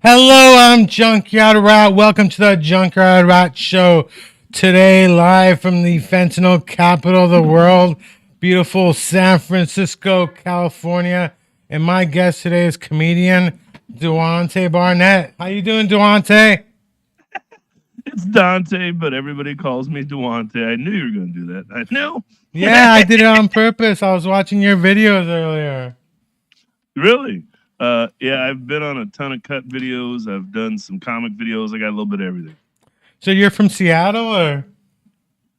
Hello, I'm Junkyard Rat. Welcome to the Junkyard Rat Show. Today, live from the fentanyl capital of the world, beautiful San Francisco, California. And my guest today is comedian Duante Barnett. How you doing, Duante? It's Dante, but everybody calls me Duante. I knew you were going to do that. I knew. Yeah, I did it on purpose. I was watching your videos earlier. Really? Yeah, I've been on a ton of cut videos. I've done some comic videos. I got a little bit of everything. So you're from Seattle, or?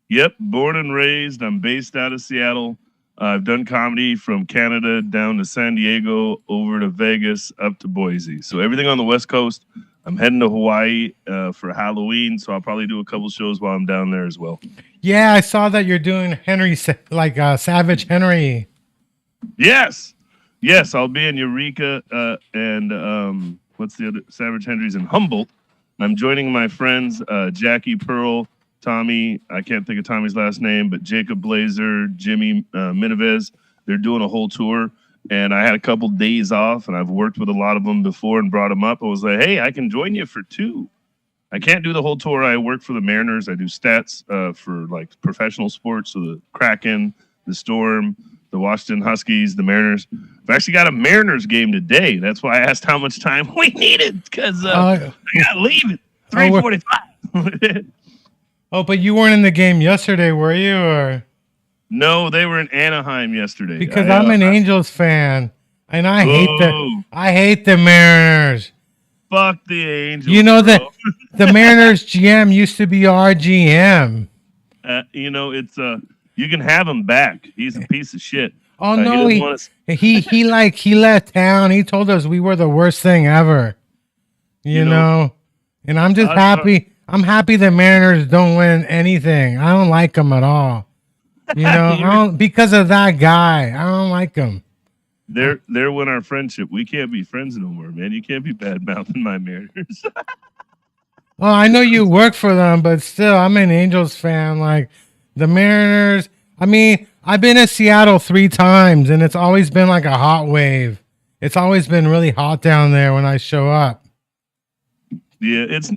Yep, born and raised. I'm based out of Seattle. I've done comedy from Canada down to San Diego, over to Vegas, up to Boise. So everything on the West Coast. I'm heading to Hawaii for Halloween, so I'll probably do a couple shows while I'm down there as well. Yeah, I saw that you're doing Henry, Savage Henry. Yes. Yes, I'll be in Eureka and what's the other? Savage Henry's in Humboldt. I'm joining my friends Jackie Pearl, Tommy. I can't think of Tommy's last name, but Jacob Blazer, Jimmy Minivez. They're doing a whole tour, and I had a couple days off, and I've worked with a lot of them before and brought them up. I was like, hey, I can join you for 2. I can't do the whole tour. I work for the Mariners. I do stats for like professional sports, so the Kraken, the Storm, the Washington Huskies, the Mariners. I've actually got a Mariners game today. That's why I asked how much time we needed, because I got to leave at 3:45. Oh, but you weren't in the game yesterday, were you? Or No, they were in Anaheim yesterday. because I'm an Angels fan, and I hate the Mariners. Fuck the Angels. You know that the Mariners GM used to be our GM. It's you can have him back. He's a piece of shit. Oh no, he left town. He told us we were the worst thing ever. You know, and I'm just happy. I'm happy the Mariners don't win anything. I don't like them at all. You know, because of that guy. I don't like him. They're win our friendship. We can't be friends no more, man. You can't be bad mouthing my Mariners. Well, I know you work for them, but still, I'm an Angels fan. Like the Mariners. I mean, I've been to Seattle 3 times, and it's always been like a hot wave. It's always been really hot down there when I show up. Yeah, it's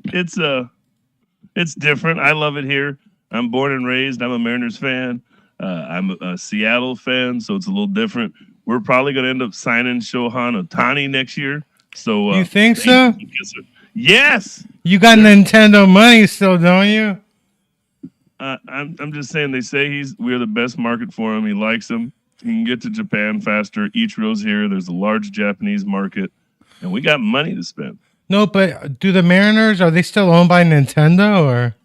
different. I love it here. I'm born and raised. I'm a Mariners fan. I'm a Seattle fan, so it's a little different. We're probably going to end up signing Shohei Ohtani next year. So you think so? Yes. You got Nintendo money still, don't you? I'm just saying. They say we're the best market for him. He likes him. He can get to Japan faster. Ichiro's here. There's a large Japanese market, and we got money to spend. No, but do the Mariners, are they still owned by Nintendo, or?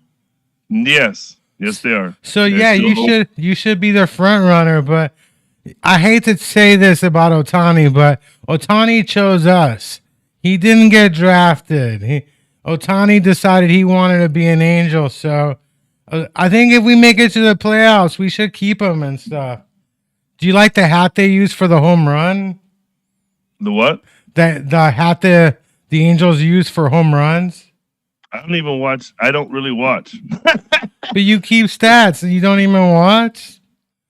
Yes, they are. So yeah, you should be their front runner. But I hate to say this about Ohtani, but Ohtani chose us. He didn't get drafted. Ohtani decided he wanted to be an Angel. So I think if we make it to the playoffs, we should keep him and stuff. Do you like the hat they use for the home run? The what? The hat the Angels use for home runs? I don't even watch. I don't really watch. But you keep stats and you don't even watch?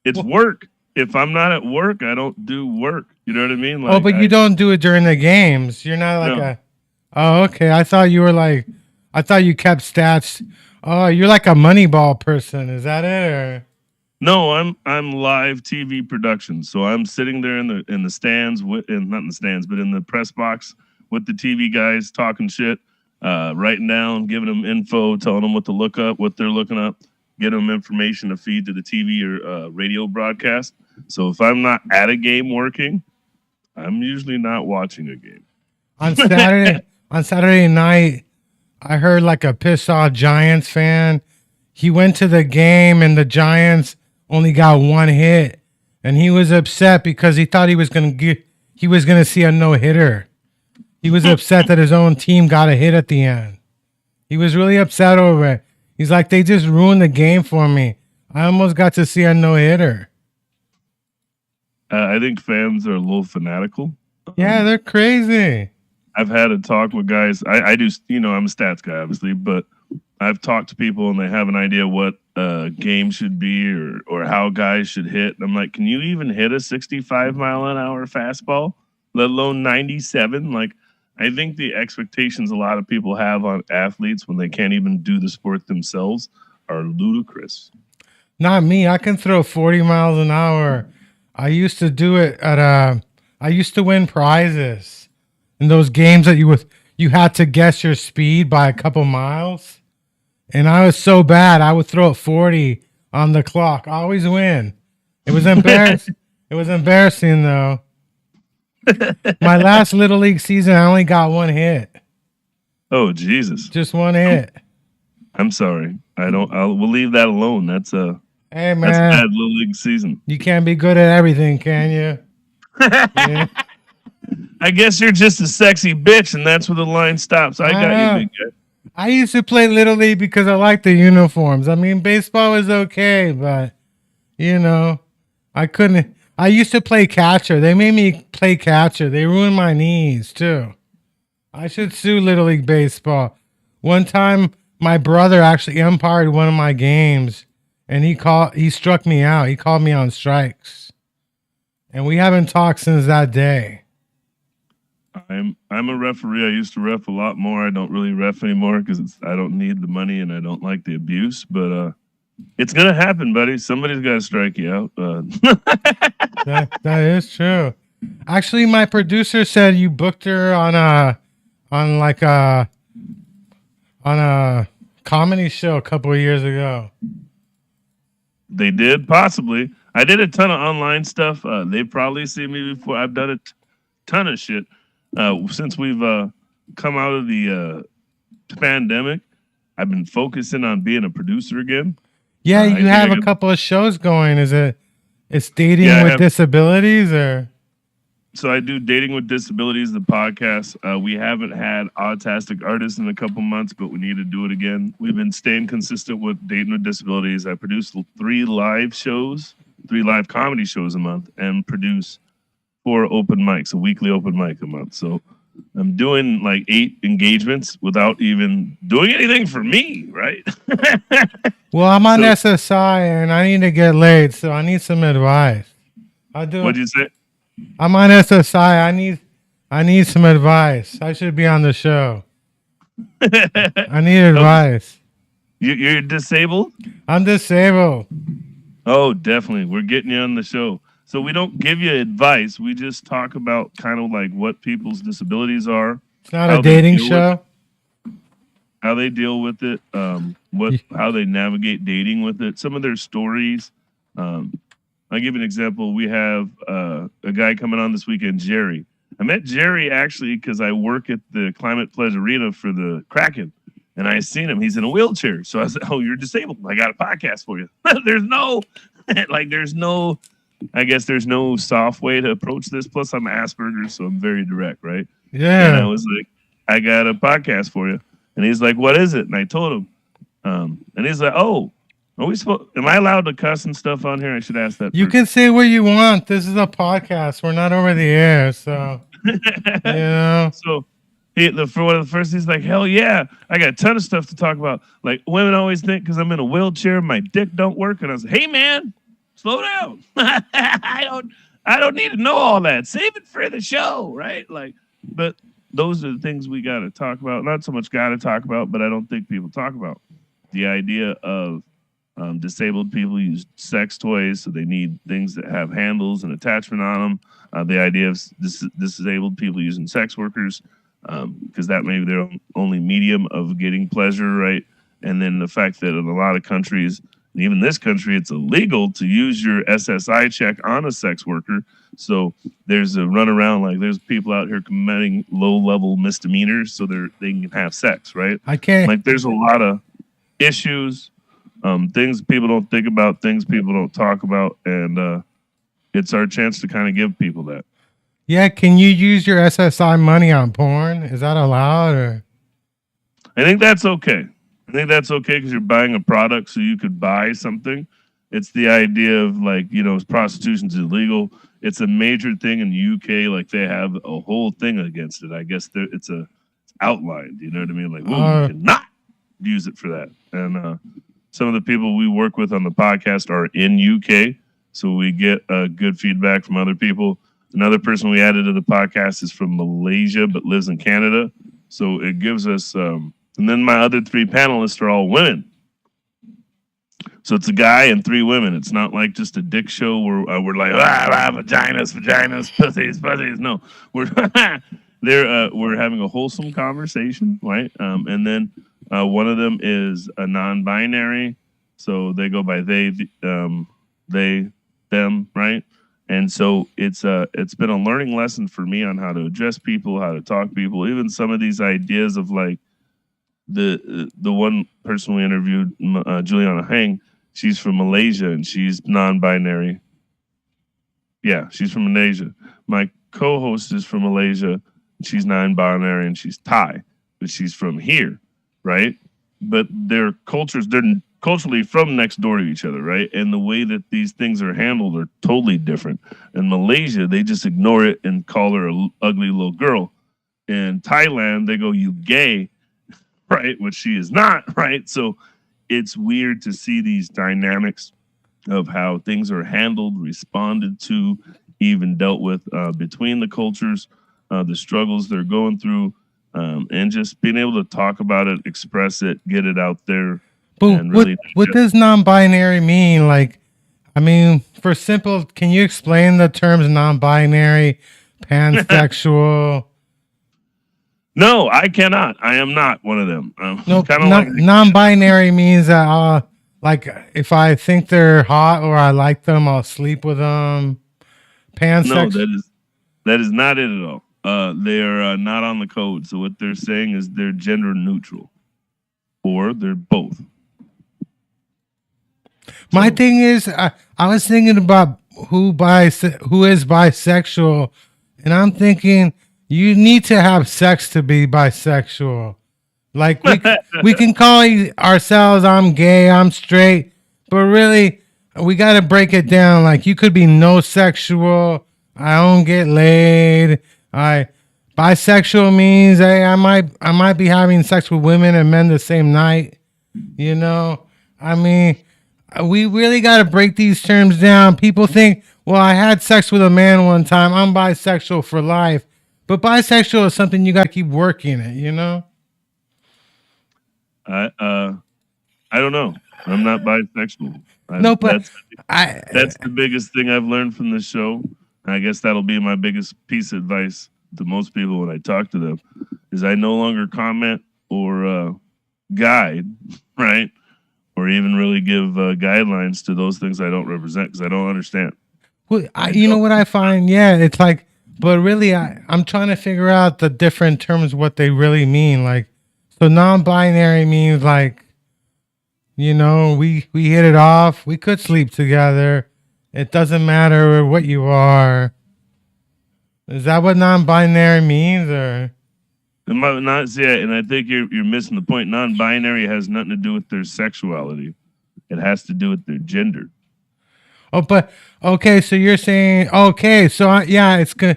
It's work. If I'm not at work, I don't do work. You know what I mean? Like, but you don't do it during the games. You're not like Oh, okay. I thought you kept stats. Oh, you're like a Moneyball person. Is that it? Or? No, I'm live TV production. So I'm sitting there in the stands not in the stands, but in the press box with the TV guys talking shit, writing down, giving them info, telling them what to look up, what they're looking up, get them information to feed to the TV or radio broadcast. So if I'm not at a game working, I'm usually not watching a game. On Saturday night, I heard like a pissed off Giants fan. He went to the game and the Giants only got 1 hit, and he was upset because he thought he was gonna see a no-hitter. He was upset that his own team got a hit at the end. He was really upset over it. He's like, they just ruined the game for me. I almost got to see a no-hitter. I think fans are a little fanatical. Yeah, they're crazy. I've had a talk with guys. I do, I'm a stats guy, obviously, but I've talked to people and they have an idea what a game should be or how guys should hit. And I'm like, can you even hit a 65-mile-an-hour fastball, let alone 97? Like, I think the expectations a lot of people have on athletes when they can't even do the sport themselves are ludicrous. Not me. I can throw 40 miles an hour. I used to do it I used to win prizes in those games that you had to guess your speed by a couple miles. And I was so bad, I would throw it 40 on the clock. I always win. It was embarrassing. It was embarrassing though. My last little league season, I only got one hit. Oh Jesus! Just one hit. I'm sorry. We'll leave that alone. That's a Hey that's a man, bad little league season. you can't be good at everything, can you? Yeah. I guess you're just a sexy bitch, and that's where the line stops. I got you, big guy. I used to play Little League because I liked the uniforms. I mean, baseball was okay, but you know, I couldn't. I used to play catcher. They made me play catcher. They ruined my knees too. I should sue Little League Baseball. One time, my brother actually umpired one of my games, and he struck me out. He called me on strikes, and we haven't talked since that day. I'm a referee. I used to ref a lot more. I don't really ref anymore because I don't need the money and I don't like the abuse. But it's gonna happen, buddy. Somebody's got to strike you out. That is true. Actually, my producer said you booked her on a comedy show a couple of years ago. They did possibly. I did a ton of online stuff. They've probably seen me before. I've done a ton of shit since we've come out of the pandemic. I've been focusing on being a producer again. Yeah, you have a couple of shows going. It's dating with disabilities or? So I do Dating with Disabilities, the podcast. We haven't had Autistic Artists in a couple months, but we need to do it again. We've been staying consistent with Dating with Disabilities. I produce 3 live comedy shows a month, and produce 4 open mics, a weekly open mic a month. So I'm doing like 8 engagements without even doing anything for me, right? Well, I'm on SSI and I need to get laid, so I need some advice. What'd you say? I'm on SSI. I need some advice. I should be on the show. I need advice. You're disabled? I'm disabled. Oh, definitely. We're getting you on the show. So we don't give you advice. We just talk about kind of like what people's disabilities are. It's not a dating show. How they deal with it. How they navigate dating with it. Some of their stories. I'll give you an example. We have a guy coming on this weekend, Jerry. I met Jerry actually because I work at the Climate Pledge Arena for the Kraken, and I seen him. He's in a wheelchair, so I said, "Oh, you're disabled. I got a podcast for you." there's no soft way to approach this. Plus, I'm Asperger's, so I'm very direct, right? Yeah. And I was like, "I got a podcast for you," and he's like, "What is it?" And I told him, and he's like, "Oh. Am I allowed to cuss and stuff on here? I should ask that. You can say what you want. This is a podcast. We're not over the air, so So for one of the first, he's like, "Hell yeah, I got a ton of stuff to talk about." Like women always think because I'm in a wheelchair, my dick don't work, and I was like, "Hey man, slow down. I don't need to know all that. Save it for the show, right?" Like, but those are the things we got to talk about. Not so much got to talk about, but I don't think people talk about the idea of. Disabled people use sex toys, so they need things that have handles and attachment on them. The idea of disabled people using sex workers, because that may be their only medium of getting pleasure, right? And then the fact that in a lot of countries, and even this country, it's illegal to use your SSI check on a sex worker. So there's a runaround, like there's people out here committing low-level misdemeanors so they can have sex, right? I can't. Like there's a lot of issues. Things people don't think about, things people don't talk about, and it's our chance to kind of give people that. Yeah, can you use your SSI money on porn? Is that allowed? Or? I think that's okay. I think that's okay because you're buying a product, so you could buy something. It's the idea of like, prostitution's illegal. It's a major thing in the UK. Like they have a whole thing against it. I guess it's outlined. You know what I mean? Like, you cannot use it for that. And some of the people we work with on the podcast are in UK, so we get good feedback from other people. Another person we added to the podcast is from Malaysia but lives in Canada. So it gives us, and then my other three panelists are all women. So it's a guy and three women. It's not like just a dick show where we're like, vaginas, pussies. No, we're we're having a wholesome conversation, right? And then one of them is a non-binary, so they go by they, them, right? And so it's been a learning lesson for me on how to address people, how to talk to people, even some of these ideas of like the one person we interviewed, Juliana Hang. She's from Malaysia and she's non-binary. Yeah, she's from Malaysia. My co-host is from Malaysia. She's non-binary and she's Thai, but she's from here, right? But they're culturally from next door to each other, right? And the way that these things are handled are totally different. In Malaysia, they just ignore it and call her a ugly little girl. In Thailand, they go, "You gay," right? Which she is not, right? So it's weird to see these dynamics of how things are handled, responded to, even dealt with between the cultures, the struggles they're going through, and just being able to talk about it, express it, get it out there. But what does non-binary mean? Like, I mean, for simple, can you explain the terms non-binary, pansexual? No, I cannot. I am not one of them. No, non-binary means that like if I think they're hot or I like them, I'll sleep with them. Pansexual. No, that is not it at all. They are not on the code. So what they're saying is they're gender neutral, or they're both. My thing is, I was thinking about who is bisexual, and I'm thinking you need to have sex to be bisexual. Like we can call ourselves, I'm gay, I'm straight, but really we got to break it down. Like you could be no sexual. I don't get laid. Bisexual means hey, I might be having sex with women and men the same night. You know, I mean, we really got to break these terms down. People think, well, I had sex with a man one time, I'm bisexual for life. But bisexual is something you got to keep working at, you know? I don't know. I'm not bisexual. That's the biggest thing I've learned from this show. And I guess that'll be my biggest piece of advice to most people when I talk to them is I no longer comment or guide, right? Or even really give guidelines to those things I don't represent because I don't understand. Well, you know what I find? Yeah, it's like, but really, I'm trying to figure out the different terms, what they really mean. Like, so non-binary means like, you know, we hit it off. We could sleep together. It doesn't matter what you are. Is that what non-binary means, or? It might not. Yeah, and I think you're missing the point. Non-binary has nothing to do with their sexuality. It has to do with their gender. Oh, but okay. So you're saying okay. So yeah, it's good.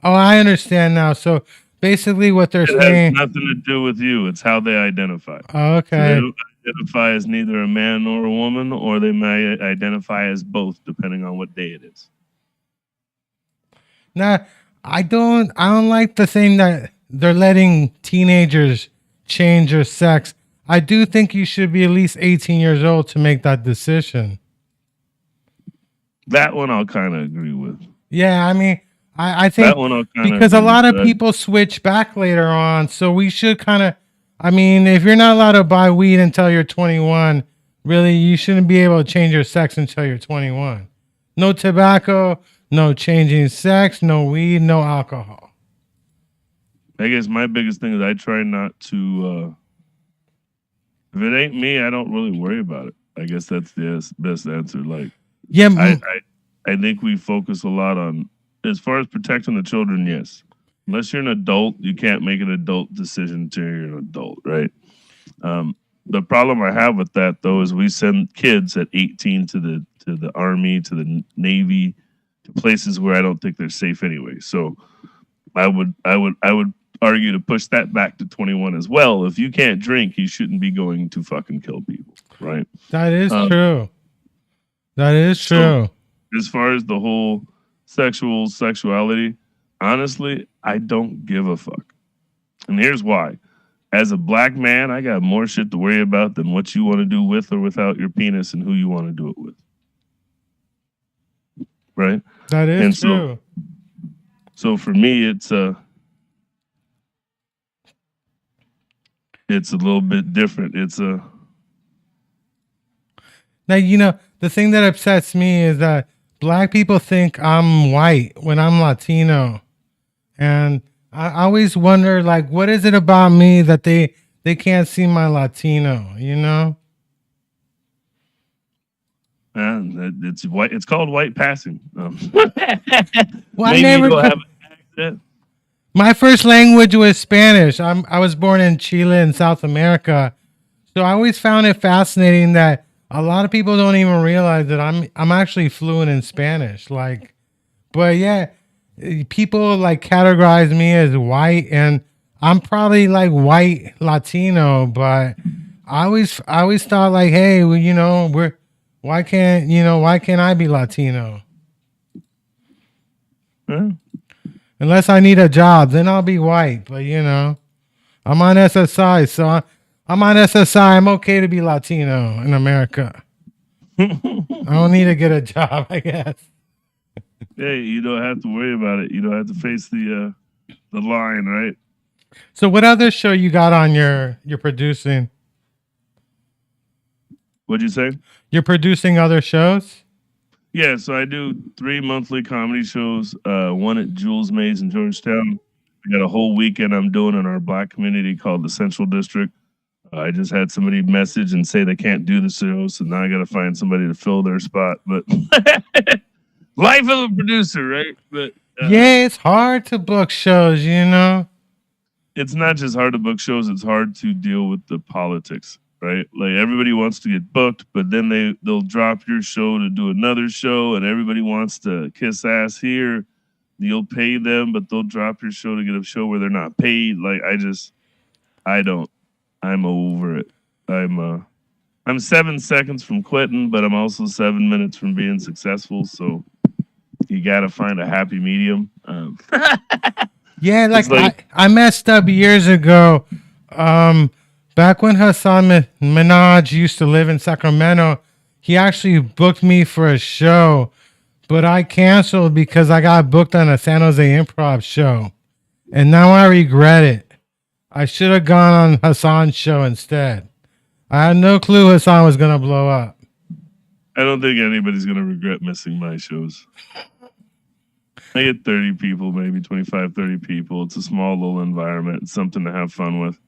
Oh, I understand now. So basically, what they're saying has nothing to do with you. It's how they identify. Oh, okay. So they don't identify as neither a man nor a woman, or they may identify as both, depending on what day it is. Now, I don't like the thing that they're letting teenagers change their sex. I do think you should be at least 18 years old to make that decision. That one I'll kind of agree with. Yeah, I mean, I think because a lot of people switch back later on, so we should kind of. I mean, if you're not allowed to buy weed until you're 21, really, you shouldn't be able to change your sex until you're 21. No tobacco, no changing sex, no weed, no alcohol. I guess my biggest thing is I try not to. If it ain't me, I don't really worry about it. I guess that's the best answer. Like, yeah, I think we focus a lot on. As far as protecting the children, yes. Unless you're an adult, you can't make an adult decision until you're an adult, right? The problem I have with that, though, is we send kids at 18 to the Army, to the Navy, to places where I don't think they're safe anyway. So I would argue to push that back to 21 as well. If you can't drink, you shouldn't be going to fucking kill people, right? That is true. That is true. So, as far as the whole sexuality, honestly, I don't give a fuck. And here's why. As a black man, I got more shit to worry about than what you want to do with or without your penis and who you want to do it with. Right? That And is true. so for me it's a little bit different. Now, the thing that upsets me is that black people think I'm white when I'm Latino. And I always wonder, like, what is it about me that they can't see my Latino, it's white. It's called white passing. Well, Maybe you don't have an accent. my first language was Spanish. I was born in Chile in South America. So I always found it fascinating that a lot of people don't even realize that I'm actually fluent in Spanish. Like, but yeah, people like categorize me as white, and I'm probably like white Latino. But I always thought like, hey, well, why can't I be Latino? Huh? Unless I need a job, then I'll be white. But I'm on SSI, so I'm on SSI. I'm okay to be Latino in America. I don't need to get a job, I guess. Hey, you don't have to worry about it. You don't have to face the line, right? So, what other show you got on you're producing? What'd you say? You're producing other shows? Yeah, so I do 3 monthly comedy shows. One at Jules Mays in Georgetown. We got a whole weekend I'm doing in our black community called the Central District. I just had somebody message and say they can't do the show, so now I got to find somebody to fill their spot. But life of a producer, right? But Yeah, it's hard to book shows, it's not just hard to book shows; it's hard to deal with the politics, right? Like everybody wants to get booked, but then they'll drop your show to do another show, and everybody wants to kiss ass here. You'll pay them, but they'll drop your show to get a show where they're not paid. Like I don't. I'm over it. I'm 7 seconds from quitting, but I'm also 7 minutes from being successful. So you got to find a happy medium. Yeah, It's like I messed up years ago. Back when Hassan Minaj used to live in Sacramento, he actually booked me for a show, but I canceled because I got booked on a San Jose Improv show, and now I regret it. I should have gone on Hassan's show instead. I had no clue Hassan was gonna blow up. I don't think anybody's gonna regret missing my shows. I get 30 people, maybe 25, 30 people. It's a small little environment. It's something to have fun with.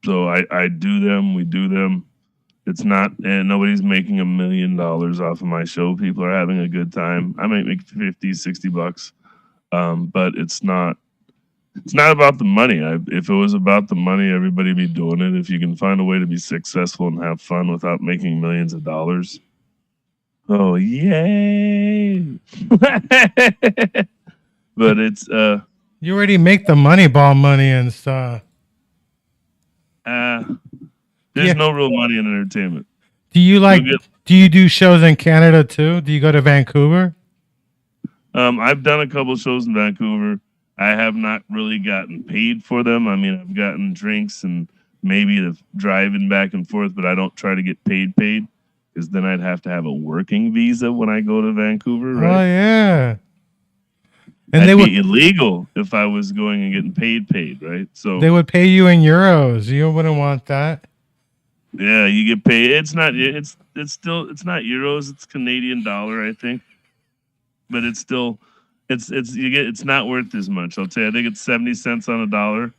So I do them. We do them. It's not, and nobody's making $1 million off of my show. People are having a good time. I might make 50, 60 bucks. But it's not about the money. If it was about the money, everybody be doing it. If you can find a way to be successful and have fun without making millions of dollars, oh yay! But it's You already make the Moneyball money and stuff. there's Yeah. no real money in entertainment. Do you get- do you do shows in Canada too? Do you go to Vancouver? I've done a couple shows in Vancouver. I have not really gotten paid for them. I mean, I've gotten drinks and maybe the driving back and forth, but I don't try to get paid because then I'd have to have a working visa when I go to Vancouver, Oh right? yeah. And That'd they would be illegal if I was going and getting paid, right? So they would pay you in euros. You wouldn't want that. yeah, you get paid. It's not euros. It's Canadian dollar, I think, but it's still it's not worth as much. I'll tell you. I think it's 70 cents on a dollar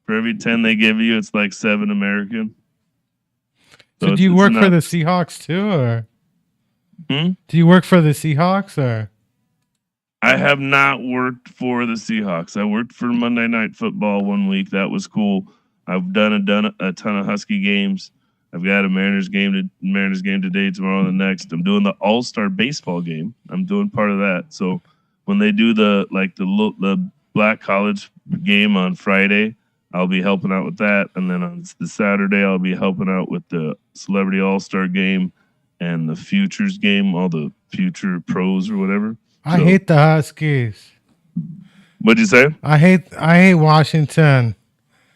for every 10 they give you. It's like 7 American. So do you work for the Seahawks too, or do you work for the Seahawks, or? I have not worked for the Seahawks. I worked for Monday Night Football 1 week. That was cool. I've done a ton of Husky games. I've got a Mariners game today, tomorrow, and the next. I'm doing the All-Star baseball game. I'm doing part of that. So when they do the Black College game on Friday, I'll be helping out with that, and then on the Saturday I'll be helping out with the Celebrity All-Star game, and the futures game, all the future pros or whatever. I hate the Huskies. What'd you say? I hate Washington.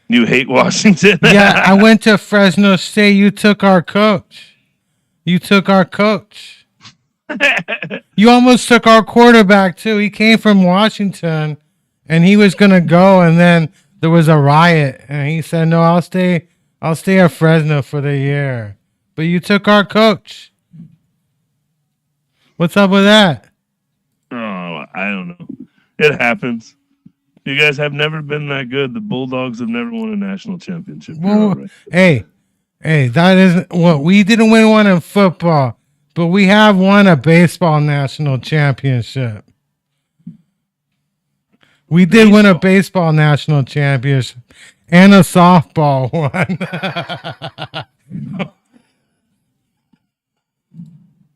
You hate Washington? Yeah, I went to Fresno State. You took our coach. You almost took our quarterback too. He came from Washington, and he was gonna go, and then there was a riot, and he said, "No, I'll stay at Fresno for the year." But you took our coach. What's up with that? Oh, I don't know. It happens. You guys have never been that good. The Bulldogs have never won a national championship. Well, Right. hey, that isn't what we didn't win one in football, but we have won a baseball national championship. We did win a baseball national championship and a softball one.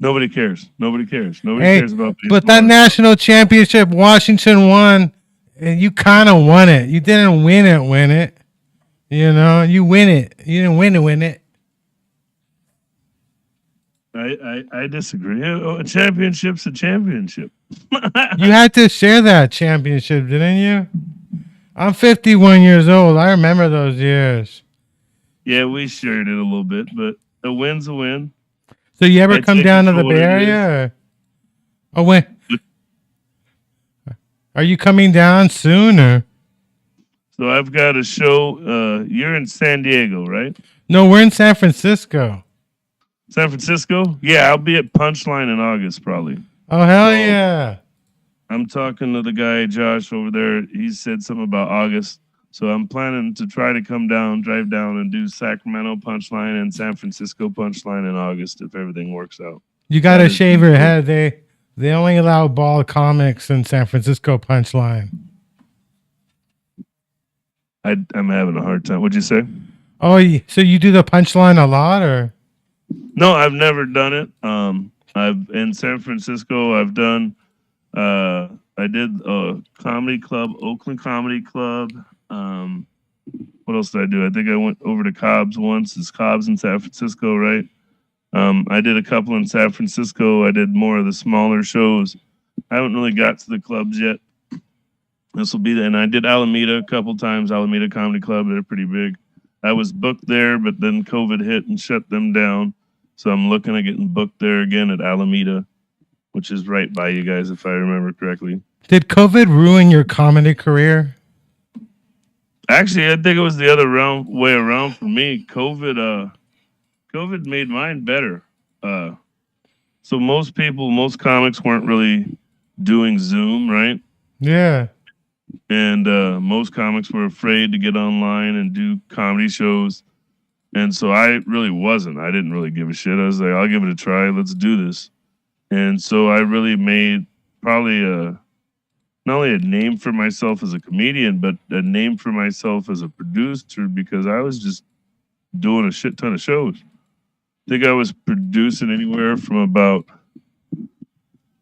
Nobody cares. Nobody cares about baseball. But that national championship Washington won, and you kind of won it. You didn't win it. You know, you win it. You didn't win it. I disagree. A championship's a championship. You had to share that championship, didn't you? I'm 51 years old. I remember those years. Yeah, we shared it a little bit, but a win's a win. So you ever come down to the Bay Area? Oh, wait. Are you coming down soon? Or? So I've got a show. You're in San Diego, right? No, we're in San Francisco. San Francisco? Yeah, I'll be at Punchline in August probably. Oh, hell yeah. I'm talking to the guy, Josh, over there. He said something about August. So I'm planning to try to drive down and do Sacramento Punchline and San Francisco Punchline in August if everything works out. You got to shave your head. They only allow bald comics in San Francisco Punchline. I'm having a hard time. What'd you say? Oh, so you do the Punchline a lot, or? No, I've never done it. I've in San Francisco. I've done. I did a comedy club, Oakland Comedy Club. What else did I do? I think I went over to Cobb's once. It's Cobb's in San Francisco, right? I did a couple in San Francisco. I did more of the smaller shows. I haven't really got to the clubs yet. This will be, and I did Alameda a couple times. Alameda Comedy Club. They're pretty big. I was booked there, but then COVID hit and shut them down. So I'm looking at getting booked there again at Alameda, which is right by you guys, if I remember correctly. Did COVID ruin your comedy career? Actually, I think it was the other way around for me. COVID made mine better. So most comics weren't really doing Zoom, right? Yeah. And most comics were afraid to get online and do comedy shows. And so I really wasn't. I didn't really give a shit. I was like, I'll give it a try. Let's do this. And so I really made probably not only a name for myself as a comedian, but a name for myself as a producer because I was just doing a shit ton of shows. I think I was producing anywhere from about,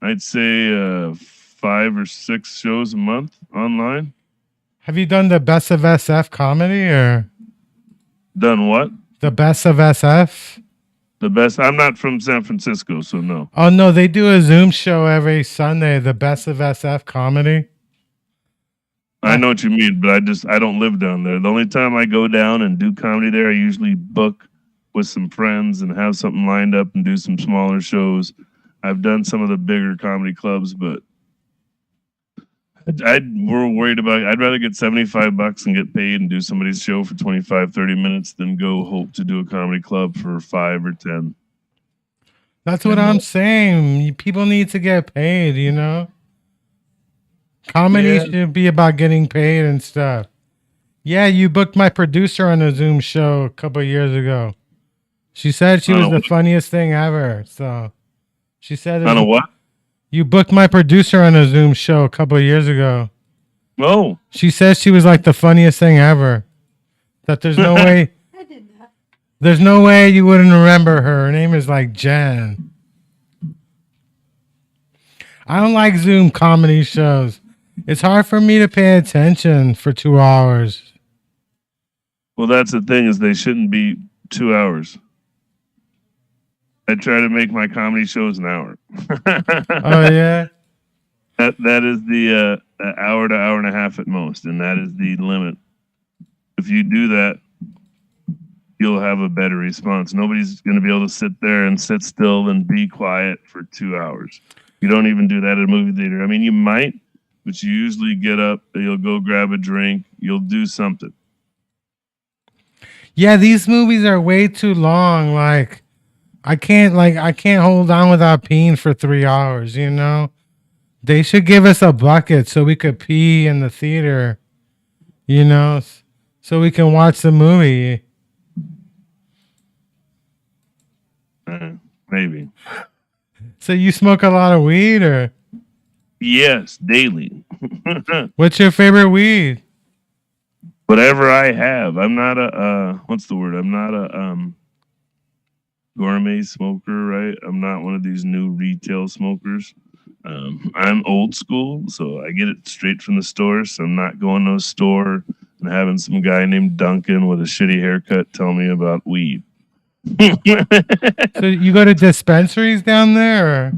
I'd say, 5 or 6 shows a month online. Have you done the Best of SF comedy or? Done what? The Best of SF? The best. I'm not from San Francisco, so no. Oh, no, they do a Zoom show every Sunday, the Best of SF comedy. I know what you mean, but I don't live down there. The only time I go down and do comedy there, I usually book with some friends and have something lined up and do some smaller shows. I've done some of the bigger comedy clubs, but we're worried about. I'd rather get $75 and get paid and do somebody's show for 25, 30 minutes than go hope to do a comedy club for 5 or 10. That's what I'm saying. People need to get paid, you know? Comedy should be about getting paid and stuff. Yeah, you booked my producer on a Zoom show a couple of years ago. She said she was the funniest thing ever. So she said, "On a what?" You booked my producer on a Zoom show a couple of years ago. Oh. She says she was like the funniest thing ever. That there's no way. I did that. There's no way you wouldn't remember her. Her name is like Jen. I don't like Zoom comedy shows. It's hard for me to pay attention for 2 hours. Well, that's the thing is they shouldn't be 2 hours. I try to make my comedy shows an hour. Oh yeah. That is the hour to hour and a half at most, and that is the limit. If you do that, you'll have a better response. Nobody's going to be able to sit there and sit still and be quiet for 2 hours. You don't even do that at a movie theater. I mean, you might, but you usually get up, you'll go grab a drink, you'll do something. Yeah, these movies are way too long. Like I can't hold on without peeing for 3 hours, you know? They should give us a bucket so we could pee in the theater, you know, so we can watch the movie. Maybe. So you smoke a lot of weed, or Yes, daily. what's your favorite weed? Whatever I have. I'm not a what's the word? I'm not a gourmet smoker, right? I'm not one of these new retail smokers. I'm old school, so I get it straight from the store. So I'm not going to a store and having some guy named Duncan with a shitty haircut tell me about weed. So you go to dispensaries down there? Or?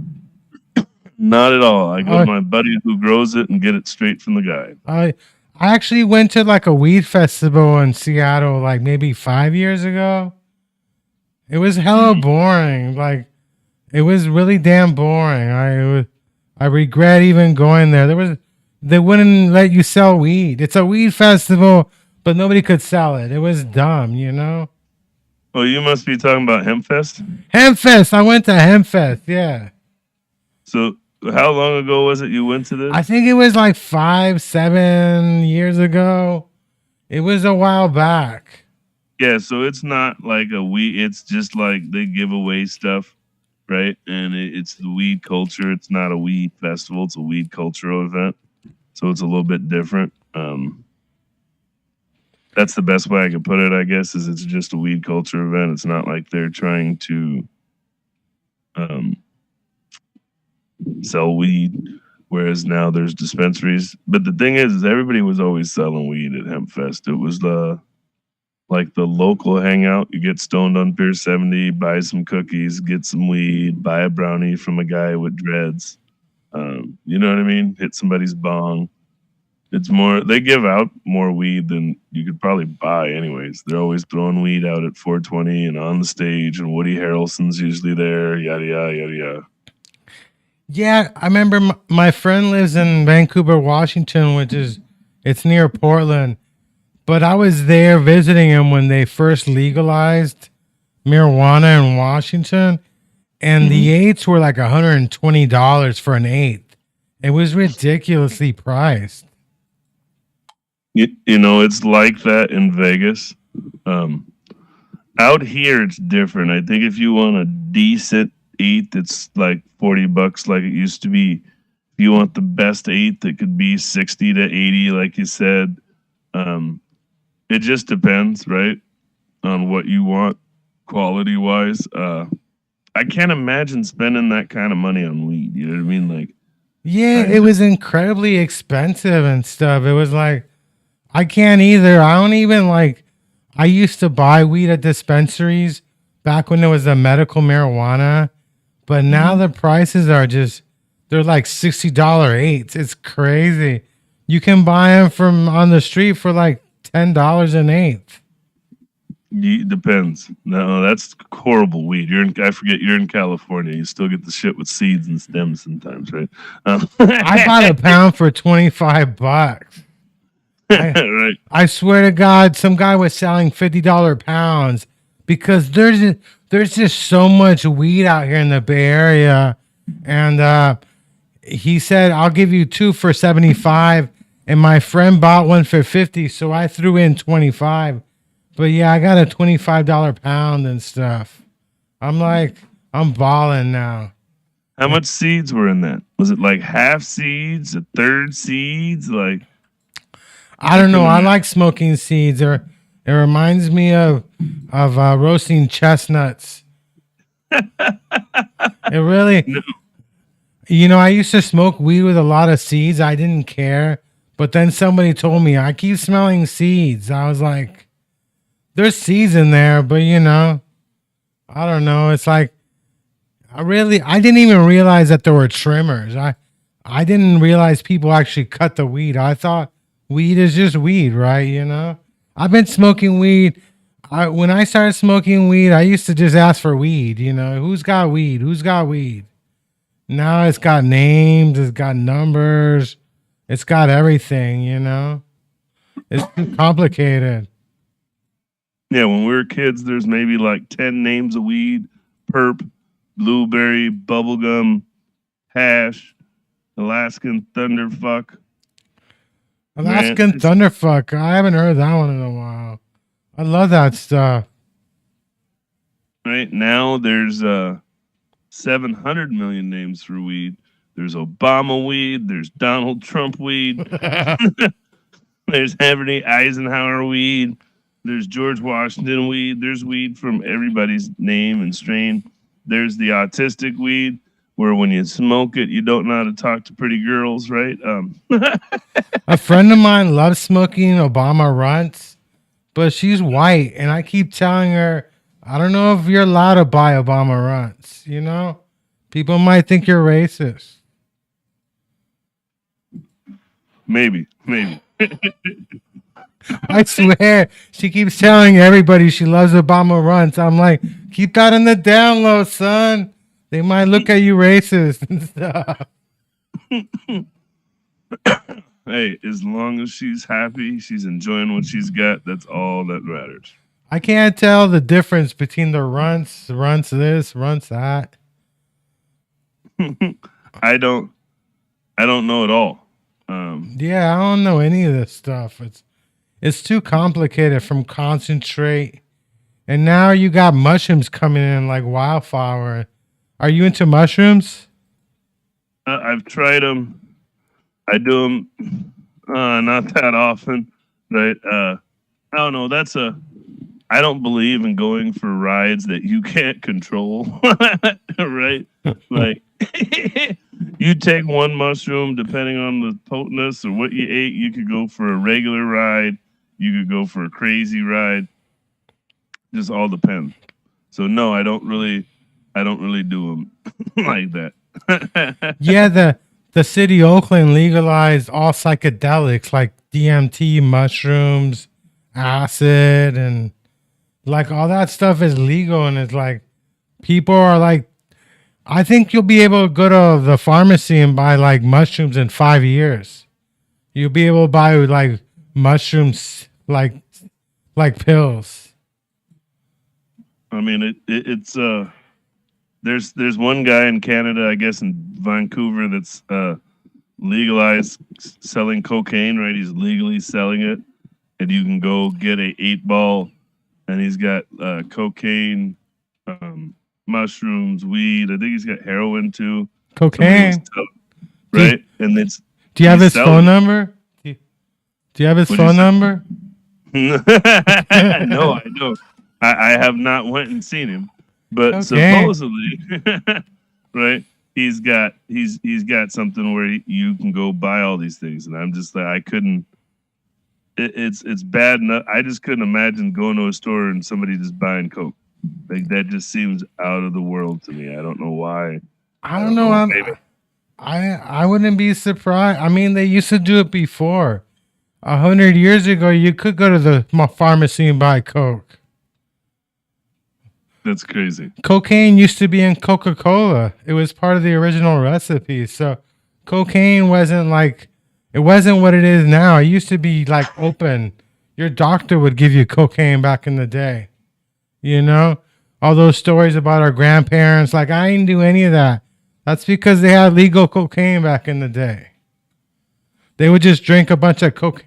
Not at all. I go to my buddy who grows it and get it straight from the guy. I actually went to like a weed festival in Seattle like maybe 5 years ago. It was hella boring. Like it was really damn boring. I regret even going there. They wouldn't let you sell weed. It's a weed festival, but nobody could sell it. It was dumb, you know? Oh, you must be talking about Hempfest? Hempfest. I went to Hempfest, yeah. So how long ago was it you went to this? I think it was like 5-7 years ago. It was a while back. Yeah, so it's not like a weed. It's just like they give away stuff, right? And it's the weed culture. It's not a weed festival. It's a weed cultural event. So it's a little bit different. That's the best way I can put it, I guess, is it's just a weed culture event. It's not like they're trying to sell weed, whereas now there's dispensaries. But the thing is everybody was always selling weed at Hempfest. It was like the local hangout. You get stoned on Pier 70, buy some cookies, get some weed, buy a brownie from a guy with dreads. You know what I mean? Hit somebody's bong. It's more, they give out more weed than you could probably buy anyways. They're always throwing weed out at 420 and on the stage, and Woody Harrelson's usually there, yada, yada, yada, yada. Yeah, I remember my friend lives in Vancouver, Washington, it's near Portland. But I was there visiting him when they first legalized marijuana in Washington, and the eighths were like $120 for an eighth. It was ridiculously priced. You know, it's like that in Vegas. Out here, it's different. I think if you want a decent eighth, it's like $40 like it used to be. If you want the best eighth, it could be 60 to 80, like you said. It just depends, right, on what you want quality wise. I can't imagine spending that kind of money on weed. You know what I mean? Like, Yeah, it was incredibly expensive and stuff. It was like, I can't either. I don't even like, I used to buy weed at dispensaries back when there was a medical marijuana, but now the prices are just, they're like $60 eighths. It's crazy. You can buy them from on the street for like $10 an eighth. depends. No, that's horrible weed. I forget you're in California. You still get the shit with seeds and stems sometimes, right? I bought a pound for $25. Right. I swear to God, some guy was selling $50 pounds because there's just so much weed out here in the Bay Area, and he said, "I'll give you two for 75," and my friend bought one for 50, so I threw in 25. But yeah, I got a $25 pound and stuff. I'm balling now. How much seeds were in that? Was it like half seeds, a third seeds? Like, I don't know. I like smoking seeds. It reminds me of roasting chestnuts. It really, I used to smoke weed with a lot of seeds. I didn't care, but then somebody told me I keep smelling seeds. I was like, there's seeds in there, but I don't know. It's like I didn't even realize that there were trimmers. I didn't realize people actually cut the weed. I thought weed is just weed, right? You know, I've been smoking weed. When I started smoking weed, I used to just ask for weed. You know, who's got weed? Who's got weed? Now it's got names, it's got numbers, it's got everything. You know, it's too complicated. Yeah, when we were kids, there's maybe like 10 names of weed: perp, blueberry, bubblegum, hash, Alaskan thunderfuck. Alaskan Man, Thunderfuck. I haven't heard that one in a while. I love that stuff. right now there's 700 million names for weed. There's Obama weed. There's Donald Trump weed. There's Henry Eisenhower weed. There's George Washington weed. There's weed from everybody's name and strain. There's the autistic weed, where when you smoke it, you don't know how to talk to pretty girls, right? A friend of mine loves smoking Obama runts, but she's white, and I keep telling her, I don't know if you're allowed to buy Obama runts. You know, people might think you're racist. Maybe. I swear, she keeps telling everybody she loves Obama runts. I'm like, keep that in the down low, son. They might look at you racist and stuff. Hey, as long as she's happy, she's enjoying what she's got, that's all that matters. I can't tell the difference between the runts this, runts that. I don't know at all. Yeah, I don't know any of this stuff. It's too complicated from concentrate. And now you got mushrooms coming in like wildfire. Are you into mushrooms? I've tried them. I do them not that often, right? I don't know. I don't believe in going for rides that you can't control, right? Like, you take one mushroom, depending on the potentness or what you ate, you could go for a regular ride, you could go for a crazy ride. Just all depends. So no, I don't really do them like that. Yeah, the city of Oakland legalized all psychedelics like DMT, mushrooms, acid, and like all that stuff is legal. And it's like people are like, I think you'll be able to go to the pharmacy and buy like mushrooms in 5 years. You'll be able to buy like mushrooms like pills. I mean, it's there's one guy in Canada, I guess in Vancouver, that's legalized selling cocaine. Right, he's legally selling it, and you can go get a 8-ball, and he's got cocaine, mushrooms, weed. I think he's got heroin too. Cocaine, right? And it's. Do you have his phone number? Do you have his phone number? No, I don't. I have not went and seen him, but supposedly, right? He's got something where you can go buy all these things, and I'm just like, I couldn't. It's bad enough. I just couldn't imagine going to a store and somebody just buying coke. Like, that just seems out of the world to me. I don't know why. I don't know. I wouldn't be surprised. I mean, they used to do it before. 100 years ago, you could go to the pharmacy and buy coke. That's crazy. Cocaine used to be in Coca-Cola. It was part of the original recipe. So cocaine wasn't what it is now. It used to be like open. Your doctor would give you cocaine back in the day. You know, all those stories about our grandparents, like, I didn't do any of that. That's because they had legal cocaine back in the day. They would just drink a bunch of coke.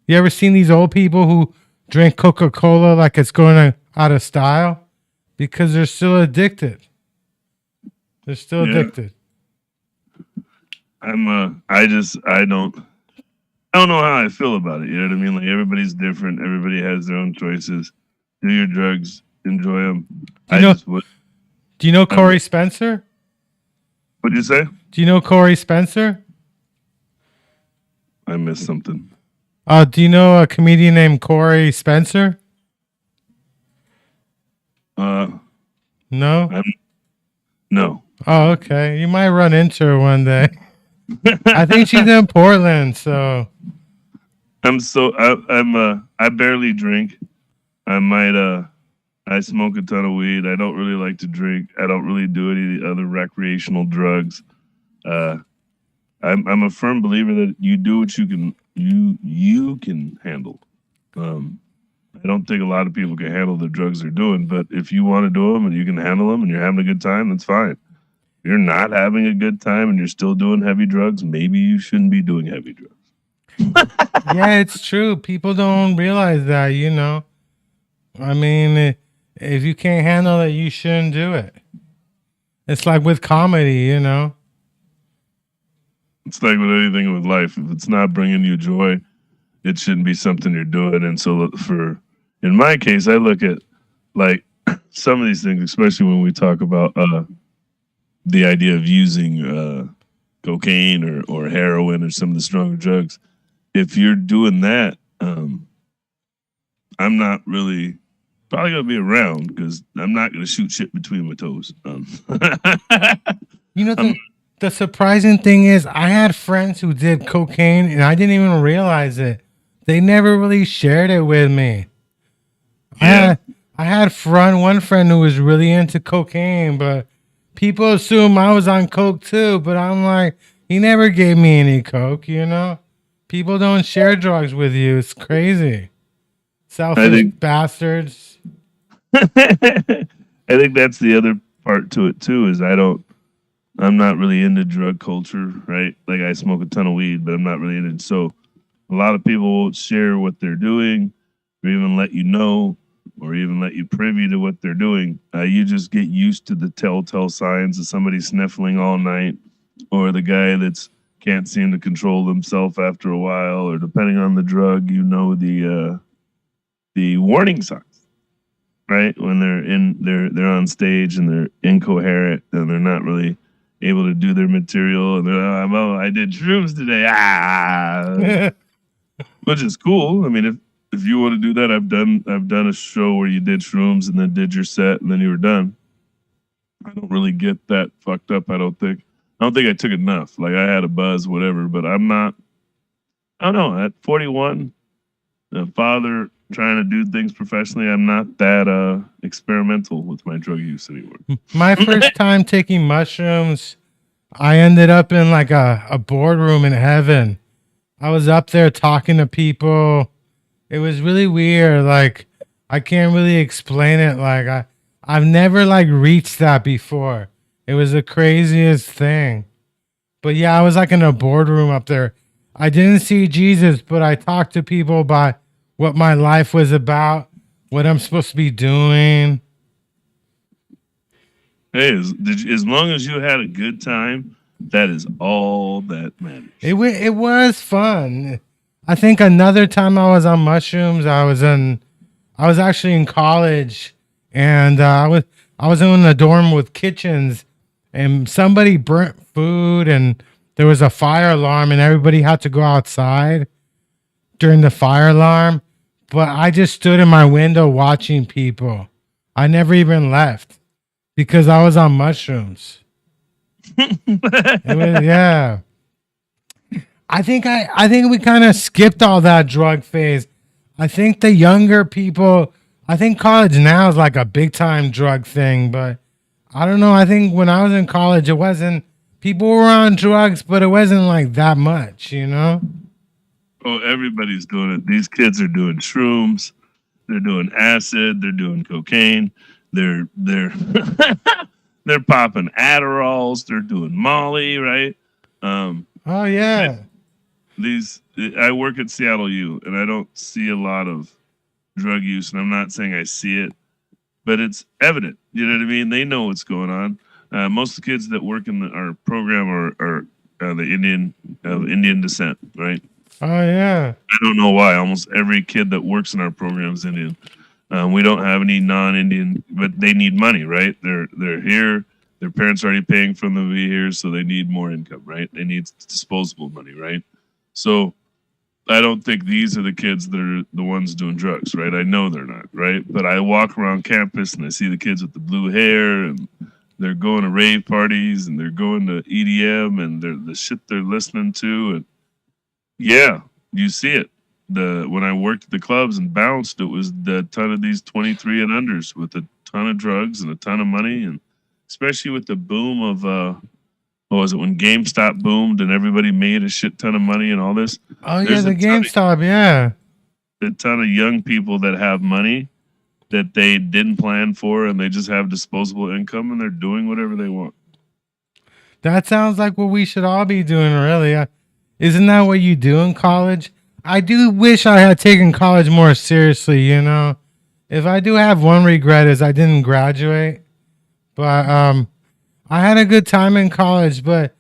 You ever seen these old people who drink Coca-Cola like it's going out of style? Because they're still addicted. They're still addicted. I don't know how I feel about it. You know what I mean? Like, everybody's different. Everybody has their own choices. Do your drugs, enjoy them. Do you know Corey Spencer? What'd you say? Do you know Corey Spencer? I missed something. Do you know a comedian named Corey Spencer? No. No. Oh, okay. You might run into her one day. I think she's in Portland, so I barely drink. I might I smoke a ton of weed. I don't really like to drink. I don't really do any other recreational drugs. Uh, I'm a firm believer that you do what you can handle. Um, I don't think a lot of people can handle the drugs they're doing, but if you want to do them and you can handle them and you're having a good time, that's fine. If you're not having a good time and you're still doing heavy drugs, maybe you shouldn't be doing heavy drugs. yeah, it's true. People don't realize that, you know. I mean, if you can't handle it, you shouldn't do it. It's like with comedy, you know. It's like with anything with life. If it's not bringing you joy, it shouldn't be something you're doing. And so, in my case, I look at like some of these things, especially when we talk about the idea of using cocaine or heroin or some of the stronger drugs. If you're doing that, I'm not really probably gonna be around because I'm not gonna shoot shit between my toes. You know, I'm, the surprising thing is, I had friends who did cocaine and I didn't even realize it. They never really shared it with me. I yeah, had I had one friend who was really into cocaine, but people assume I was on coke too. But I'm like, he never gave me any coke. You know, people don't share drugs with you. It's crazy, I selfish think bastards. I think that's the other part to it too. Is I'm not really into drug culture, right? Like I smoke a ton of weed, but I'm not really into it. So a lot of people won't share what they're doing, or even let you know, or even let you privy to what they're doing. You just get used to the telltale signs of somebody sniffling all night, or the guy that's can't seem to control himself after a while, or depending on the drug, the warning signs, right? When they're on stage and they're incoherent and they're not really able to do their material, and they're like, oh, I did shrooms today, which is cool. I mean, if you want to do that, I've done a show where you did shrooms and then did your set and then you were done. I don't really get that fucked up. I don't think I took enough. Like I had a buzz, whatever, but I'm not. I don't know. At 41, a father trying to do things professionally, I'm not that experimental with my drug use anymore. My first time taking mushrooms, I ended up in like a boardroom in heaven. I was up there talking to people. It was really weird. Like I can't really explain it. I've never like reached that before. It was the craziest thing. But yeah, I was like in a boardroom up there. I didn't see Jesus, but I talked to people about what my life was about, what I'm supposed to be doing. Hey, as long as you had a good time, that is all that matters. It was fun. I think another time I was on mushrooms, I was actually in college, and I was in a dorm with kitchens, and somebody burnt food, and there was a fire alarm, and everybody had to go outside during the fire alarm. But I just stood in my window watching people. I never even left because I was on mushrooms. It was, yeah. I think we kind of skipped all that drug phase. I think the younger people, I think college now is like a big time drug thing, but I don't know. I think when I was in college, it wasn't, people were on drugs, but it wasn't like that much, you know? Oh, everybody's doing it. These kids are doing shrooms. They're doing acid. They're doing cocaine. They're they're popping Adderalls. They're doing Molly. Right. Oh, yeah. These I work at Seattle U, and I don't see a lot of drug use. And I'm not saying I see it, but it's evident. You know what I mean? They know what's going on. Most of the kids that work in our program are the Indian descent, right? Oh, yeah. I don't know why. Almost every kid that works in our program is Indian. We don't have any non-Indian, but they need money, right? They're here. Their parents are already paying for them to be here, so they need more income, right? They need disposable money, right? So I don't think these are the kids that are the ones doing drugs, right? I know they're not, right? But I walk around campus and I see the kids with the blue hair and they're going to rave parties and they're going to EDM and they're the shit they're listening to. And yeah, you see it. When I worked at the clubs and bounced, it was a ton of these 23 and unders with a ton of drugs and a ton of money, and especially with the boom of what was it when GameStop boomed and everybody made a shit ton of money and all this. Oh yeah, There's the GameStop, yeah. a ton of young people that have money that they didn't plan for, and they just have disposable income, and they're doing whatever they want. That sounds like what we should all be doing, really. Isn't that what you do in college? I do wish I had taken college more seriously, you know. If I do have one regret is I didn't graduate. But I had a good time in college, but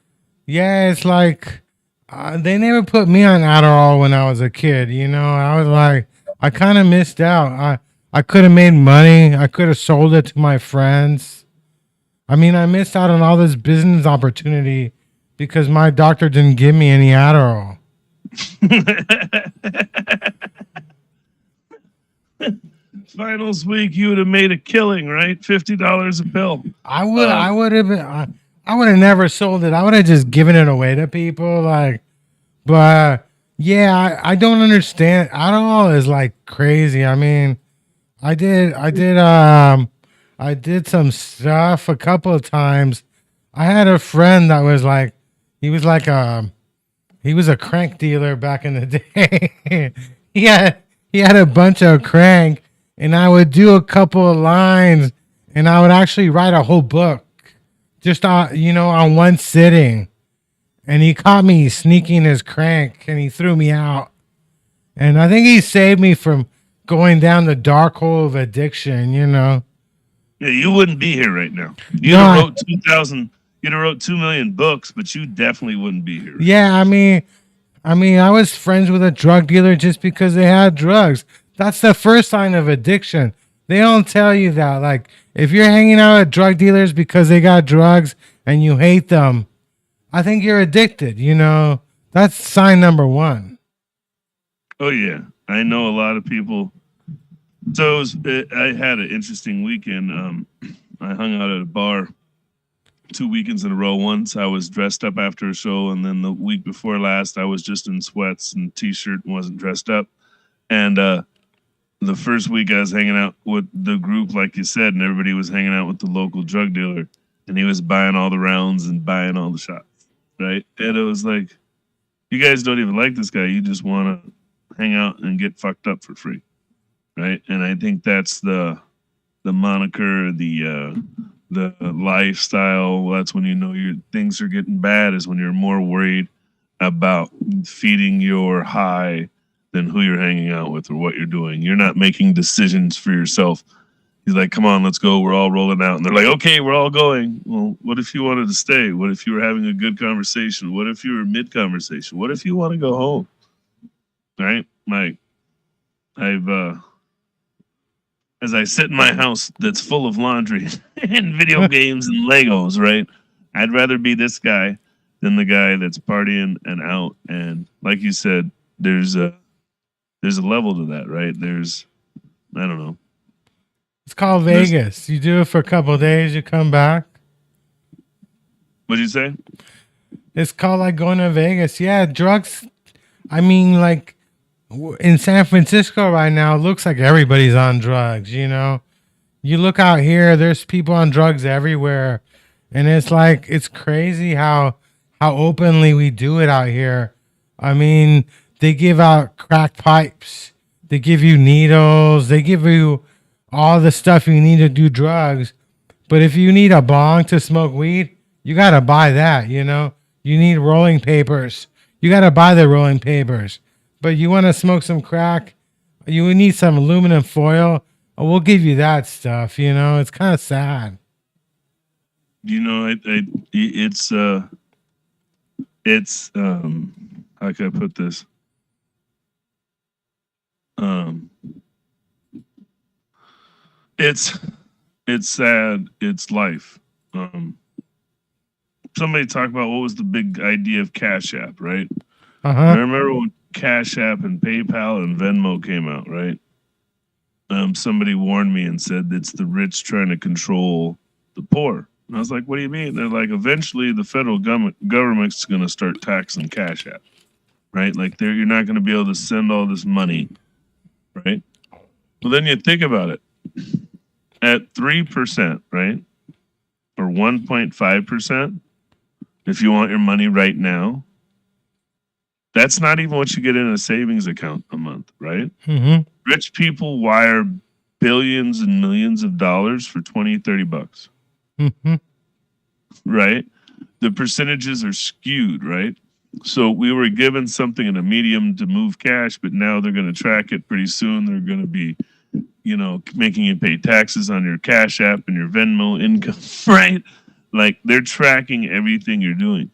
yeah, it's like they never put me on Adderall when I was a kid, you know. I was like I kind of missed out. I could have made money. I could have sold it to my friends. I mean, I missed out on all this business opportunity because my doctor didn't give me any Adderall. Finals week, you would have made a killing, right? $50 a pill. I would have I would have never sold it. I would have just given it away to people, like. But yeah, I don't understand. Adderall is like crazy. I mean, I did some stuff a couple of times. I had a friend that was like, he was like he was a crank dealer back in the day. He had a bunch of crank, and I would do a couple of lines, and I would actually write a whole book, just on on one sitting. And he caught me sneaking his crank, and he threw me out. And I think he saved me from going down the dark hole of addiction. Yeah, you wouldn't be here right now. You'd have wrote 2 million books, but you definitely wouldn't be here. Yeah, I mean, I was friends with a drug dealer just because they had drugs. That's the first sign of addiction. They don't tell you that. Like, if you're hanging out with drug dealers because they got drugs and you hate them, I think you're addicted. That's sign number one. Oh yeah, I know a lot of people. So I had an interesting weekend. I hung out at a bar 2 weekends in a row. Once I was dressed up after a show, and then the week before last, I was just in sweats and t-shirt and wasn't dressed up. And the first week I was hanging out with the group, like you said, and everybody was hanging out with the local drug dealer, and he was buying all the rounds and buying all the shots, right? And it was like, you guys don't even like this guy. You just want to hang out and get fucked up for free, right? And I think that's the moniker, the lifestyle. That's when you know your things are getting bad, is when you're more worried about feeding your high than who you're hanging out with or what you're doing. You're not making decisions for yourself. He's like, come on, let's go. We're all rolling out. And they're like, okay, we're all going. Well, what if you wanted to stay? What if you were having a good conversation? What if you were mid-conversation? What if you want to go home? Right? Like, as I sit in my house that's full of laundry and video games and Legos, right? I'd rather be this guy than the guy that's partying and out. And like you said, there's a level to that, right? I don't know. It's called Vegas. You do it for a couple of days, you come back. What'd you say? It's called like going to Vegas. Yeah, drugs. I mean, like in San Francisco right now, it looks like everybody's on drugs. You look out here, there's people on drugs everywhere. And it's like, it's crazy how openly we do it out here. I mean, they give out crack pipes. They give you needles. They give you all the stuff you need to do drugs. But if you need a bong to smoke weed, you got to buy that, You need rolling papers. You got to buy the rolling papers. But you want to smoke some crack, you need some aluminum foil, we'll give you that stuff, It's kind of sad. It's how can I put this? It's sad. It's life. Somebody talked about what was the big idea of Cash App, right? I remember when Cash App and PayPal and Venmo came out, right? Somebody warned me and said it's the rich trying to control the poor, And I was like, what do you mean? They're like, eventually the federal government's going to start taxing Cash App, right? Like you're not going to be able to send all this money, right? Well, then you think about it. At 3%, right? Or 1.5%, if you want your money right now, that's not even what you get in a savings account a month, right? Mm-hmm. Rich people wire billions and millions of dollars for 20, 30 bucks, Mm-hmm. right? The percentages are skewed, right? So we were given something in a medium to move cash, but now they're going to track it pretty soon. They're going to be, making you pay taxes on your Cash App and your Venmo income, right? Like they're tracking everything you're doing.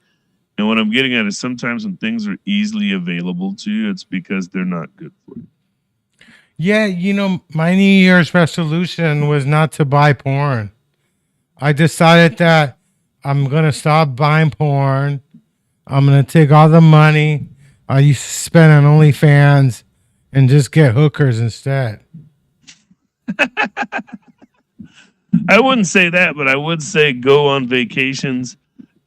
And what I'm getting at is sometimes when things are easily available to you, it's because they're not good for you. Yeah, my New Year's resolution was not to buy porn. I decided that I'm going to stop buying porn. I'm going to take all the money I used to spend on OnlyFans and just get hookers instead. I wouldn't say that, but I would say go on vacations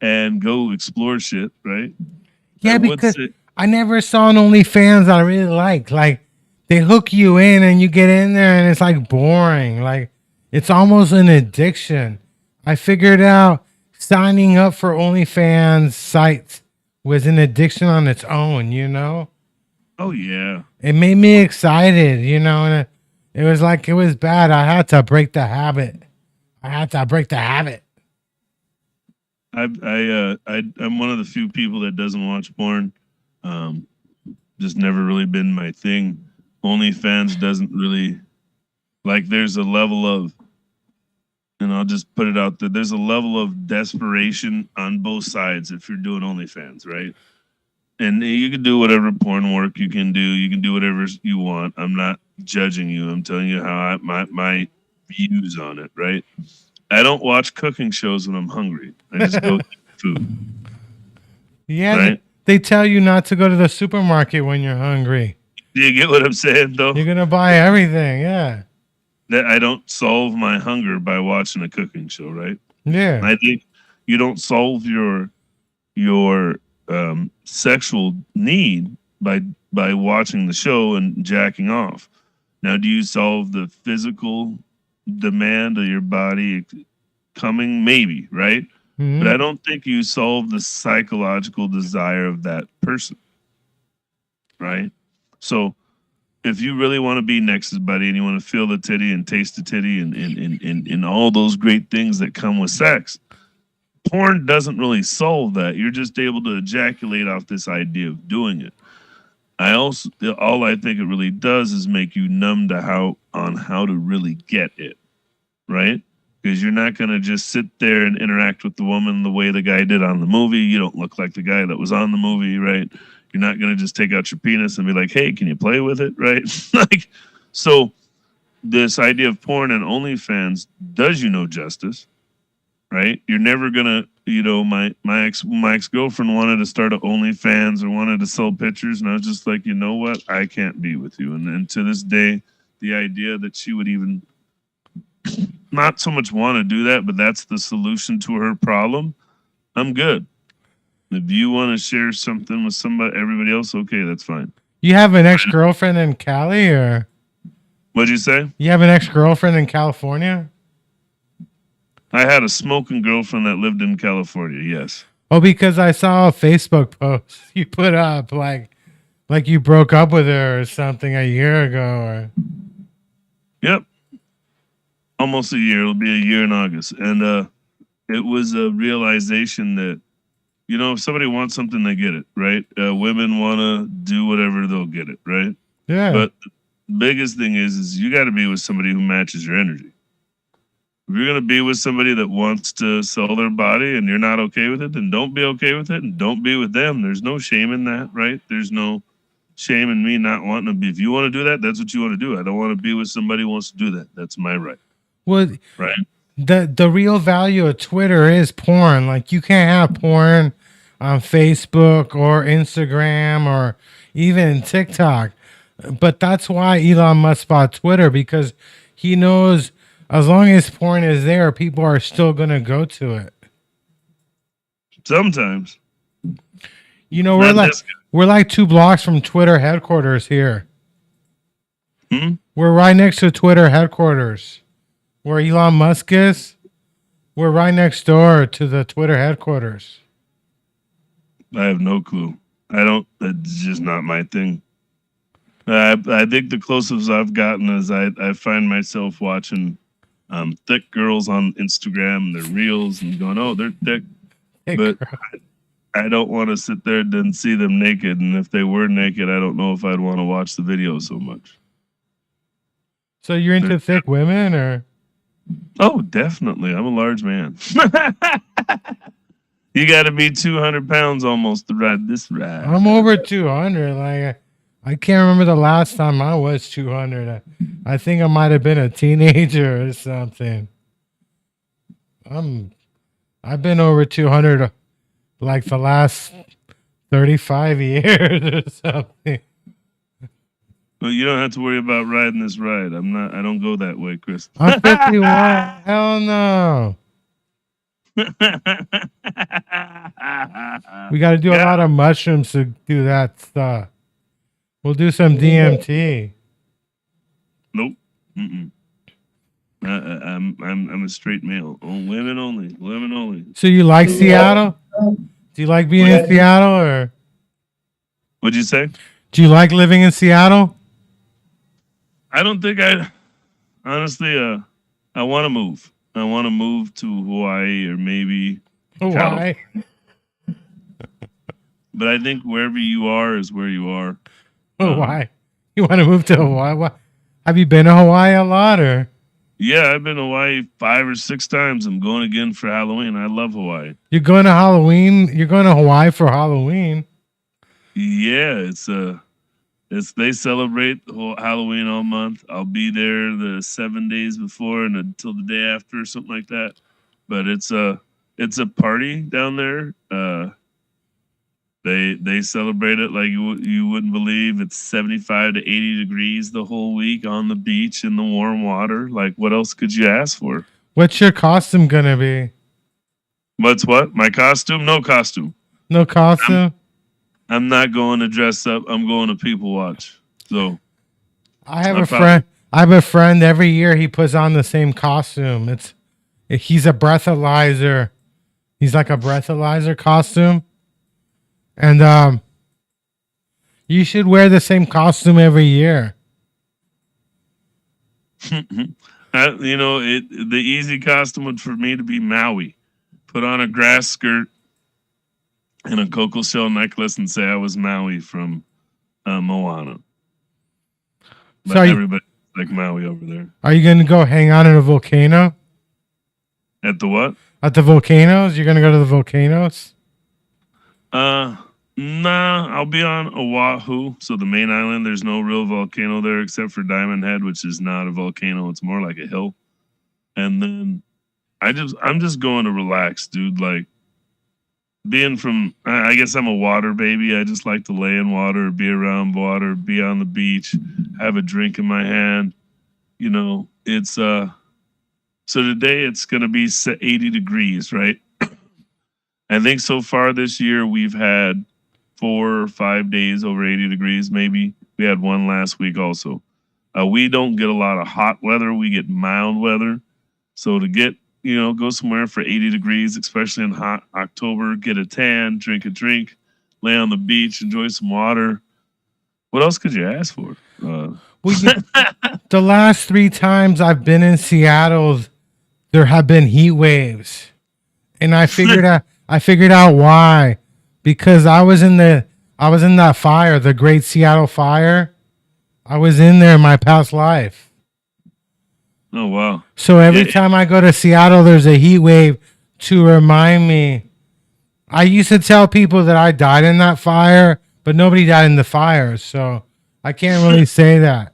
and go explore shit, right? Yeah, because I never saw an OnlyFans I really liked. Like, they hook you in and you get in there and it's like boring. Like, it's almost an addiction. I figured out signing up for OnlyFans sites was an addiction on its own, Oh, yeah. It made me excited, and it was like, it was bad. I had to break the habit. I'm one of the few people that doesn't watch porn. Just never really been my thing. OnlyFans doesn't really there's a level of, and I'll just put it out there. There's a level of desperation on both sides if you're doing OnlyFans, right? And you can do whatever porn work you can do. You can do whatever you want. I'm not judging you. I'm telling you how my views on it, right? I don't watch cooking shows when I'm hungry. I just go get food. Yeah, right? they tell you not to go to the supermarket when you're hungry. Do you get what I'm saying, though? You're going to buy everything, yeah. That I don't solve my hunger by watching a cooking show, right? Yeah. And I think you don't solve your sexual need by watching the show and jacking off. Now, do you solve the physical demand of your body coming? Maybe, right? Mm-hmm. But I don't think you solve the psychological desire of that person, right? So if you really want to be next to somebody and you want to feel the titty and taste the titty and all those great things that come with sex, porn doesn't really solve that. You're just able to ejaculate off this idea of doing it. All I think it really does is make you numb to how to really get it, right? Because you're not going to just sit there and interact with the woman the way the guy did on the movie. You don't look like the guy that was on the movie, right? You're not going to just take out your penis and be like, hey, can you play with it, right? So this idea of porn and OnlyFans does you no justice, right? You're never going to, my ex-girlfriend wanted to start an OnlyFans or wanted to sell pictures, and I was just like, you know what? I can't be with you. And to this day, the idea that she would even not so much want to do that, but that's the solution to her problem, I'm good. If you want to share something with everybody else, okay, that's fine. You have an ex-girlfriend in Cali, or? What'd you say? You have an ex-girlfriend in California? I had a smoking girlfriend that lived in California, yes. Oh, because I saw a Facebook post you put up, like you broke up with her or something a year ago. Or... Yep. Almost a year. It'll be a year in August. And it was a realization that, if somebody wants something, they get it, right? Women want to do whatever, they'll get it, right? Yeah. But the biggest thing is you got to be with somebody who matches your energy. If you're going to be with somebody that wants to sell their body and you're not okay with it, then don't be okay with it and don't be with them. There's no shame in that, right? There's no shame in me not wanting to be. If you want to do that, that's what you want to do. I don't want to be with somebody who wants to do that. That's my right. Well, right. The real value of Twitter is porn. Like, you can't have porn on Facebook or Instagram or even TikTok. But that's why Elon Musk bought Twitter, because he knows as long as porn is there, people are still gonna go to it. Sometimes. You know, Not this guy. we're like 2 blocks from Twitter headquarters here. We're right next to Twitter headquarters. Where Elon Musk is, we're right next door to the Twitter headquarters. I have no clue. I don't. That's just not my thing. I think the closest I've gotten is I find myself watching thick girls on Instagram, their reels, and going, oh, they're thick. But I don't want to sit there and see them naked. And if they were naked, I don't know if I'd want to watch the video so much. So you're into thick women, or? Oh, definitely. I'm a large man. You got to be 200 pounds almost to ride this ride. I'm over 200. Like, I can't remember the last time I was 200. I think I might have been a teenager or something. I've been over 200 like the last 35 years or something. Well, you don't have to worry about riding this ride. I don't go that way, Chris. I'm 51. Hell no. We got to do a lot of mushrooms to do that stuff. We'll do some DMT. Nope. I'm a straight male. Oh, women only. Women only. So you like Seattle? Do you like being in Seattle, or? What'd you say? Do you like living in Seattle? I don't think honestly, I want to move. I want to move to Hawaii or maybe Hawaii. But I think wherever you are is where you are. Hawaii. You want to move to Hawaii? Have you been to Hawaii a lot, or? Yeah, I've been to Hawaii 5 or 6 times. I'm going again for Halloween. I love Hawaii. You're going to Halloween? You're going to Hawaii for Halloween? Yeah, they celebrate Halloween all month. I'll be there the 7 days before and until the day after or something like that. But it's a party down there. They celebrate it like you wouldn't believe. It's 75 to 80 degrees the whole week on the beach in the warm water. Like, what else could you ask for? What's your costume gonna be? What's what? My costume? No costume. No costume? I'm not going to dress up. I'm going to people watch. So I have a friend. I have a friend. Every year he puts on the same costume. He's a breathalyzer. He's like a breathalyzer costume. And you should wear the same costume every year. The easy costume would for me to be Maui. Put on a grass skirt and a cocoa shell necklace and say I was Maui from Moana. But So everybody like Maui over there. Are you going to go hang out at a volcano? At the what? At the volcanoes? You're going to go to the volcanoes? Nah, I'll be on Oahu, so the main island. There's no real volcano there except for Diamond Head, which is not a volcano. It's more like a hill. And then I'm just going to relax, dude. Like, being from, I guess I'm a water baby. I just like to lay in water, be around water, be on the beach, have a drink in my hand. You know, it's so today it's gonna be 80 degrees, right? I think so far this year we've had 4 or 5 days over 80 degrees, maybe. We had one last week also. We don't get a lot of hot weather. We get mild weather. So to get, go somewhere for 80 degrees, especially in hot October, get a tan, drink a drink, lay on the beach, enjoy some water. What else could you ask for? The last 3 times I've been in Seattle, there have been heat waves. And I figured out why. Because I was in that fire, the Great Seattle Fire. I was in there in my past life. Oh, wow. So every time I go to Seattle, there's a heat wave to remind me. I used to tell people that I died in that fire, but nobody died in the fire. So I can't really say that.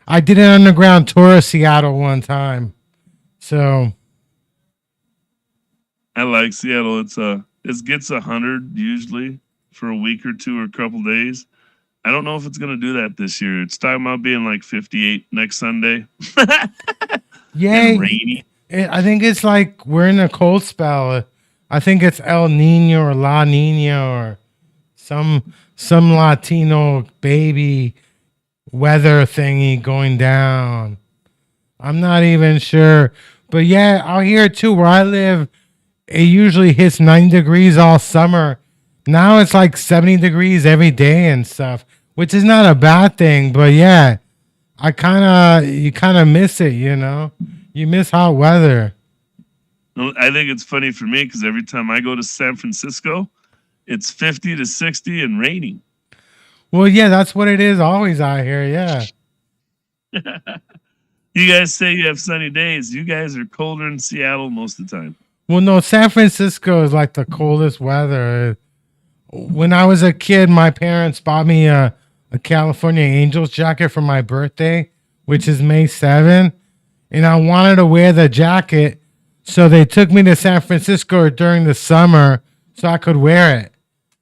I did an underground tour of Seattle one time. So I like Seattle. It gets 100 usually for a week or 2 or a couple days. I don't know if it's going to do that this year. It's talking about being like 58 next Sunday. Yeah, and rainy. I think it's like we're in a cold spell. I think it's El Nino or La Nina or some Latino baby weather thingy going down. I'm not even sure. But yeah, out here too, where I live, it usually hits 90 degrees all summer. Now it's like 70 degrees every day and stuff, which is not a bad thing. But yeah, you kind of miss it, you know? You miss hot weather. Well, I think it's funny for me because every time I go to San Francisco, it's 50 to 60 and raining. Well, yeah, that's what it is always out here. Yeah. You guys say you have sunny days. You guys are colder in Seattle most of the time. Well, no, San Francisco is like the coldest weather. When I was a kid, my parents bought me a California Angels jacket for my birthday, which is May 7th. And I wanted to wear the jacket. So they took me to San Francisco during the summer so I could wear it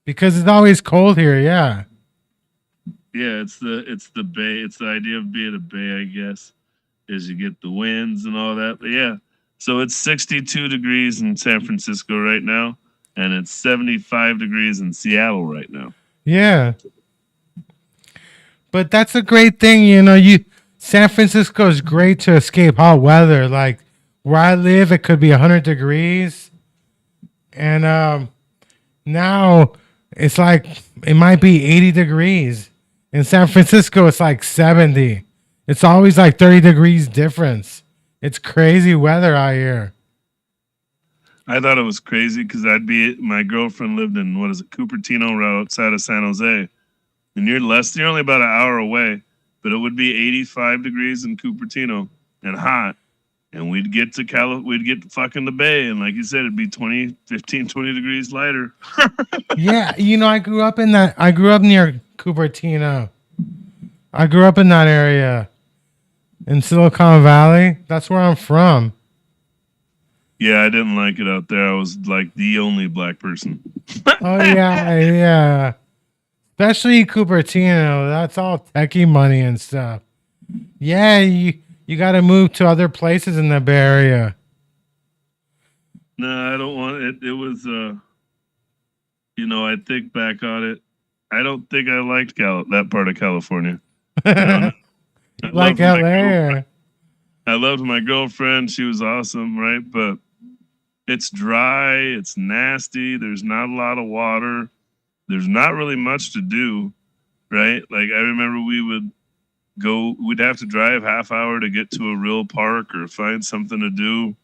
because it's always cold here. Yeah. Yeah, it's the bay. It's the idea of being a bay, I guess, is you get the winds and all that. But yeah, so it's 62 degrees in San Francisco right now, and it's 75 degrees in Seattle right now. Yeah. But that's a great thing, San Francisco is great to escape hot weather. Like where I live, it could be 100 degrees. And now it's like it might be 80 degrees. In San Francisco, it's like 70. It's always like 30 degrees difference. It's crazy weather out here. I thought it was crazy because my girlfriend lived in, what is it, Cupertino, right outside of San Jose. And you're only about an hour away, but it would be 85 degrees in Cupertino and hot. And we'd get to fucking the bay. And like you said, it'd be 20 degrees lighter. Yeah. I grew up near Cupertino. I grew up in that area in Silicon Valley. That's where I'm from. Yeah, I didn't like it out there. I was like the only black person. Oh, yeah. Yeah. Especially Cupertino. That's all techie money and stuff. Yeah, you got to move to other places in the Bay Area. No, I don't want it. It was, I think back on it. I don't think I liked that part of California. I don't know. Like LA. I loved my girlfriend. She was awesome, right? But it's dry. It's nasty. There's not a lot of water. There's not really much to do, right? Like I remember we'd have to drive half hour to get to a real park or find something to do.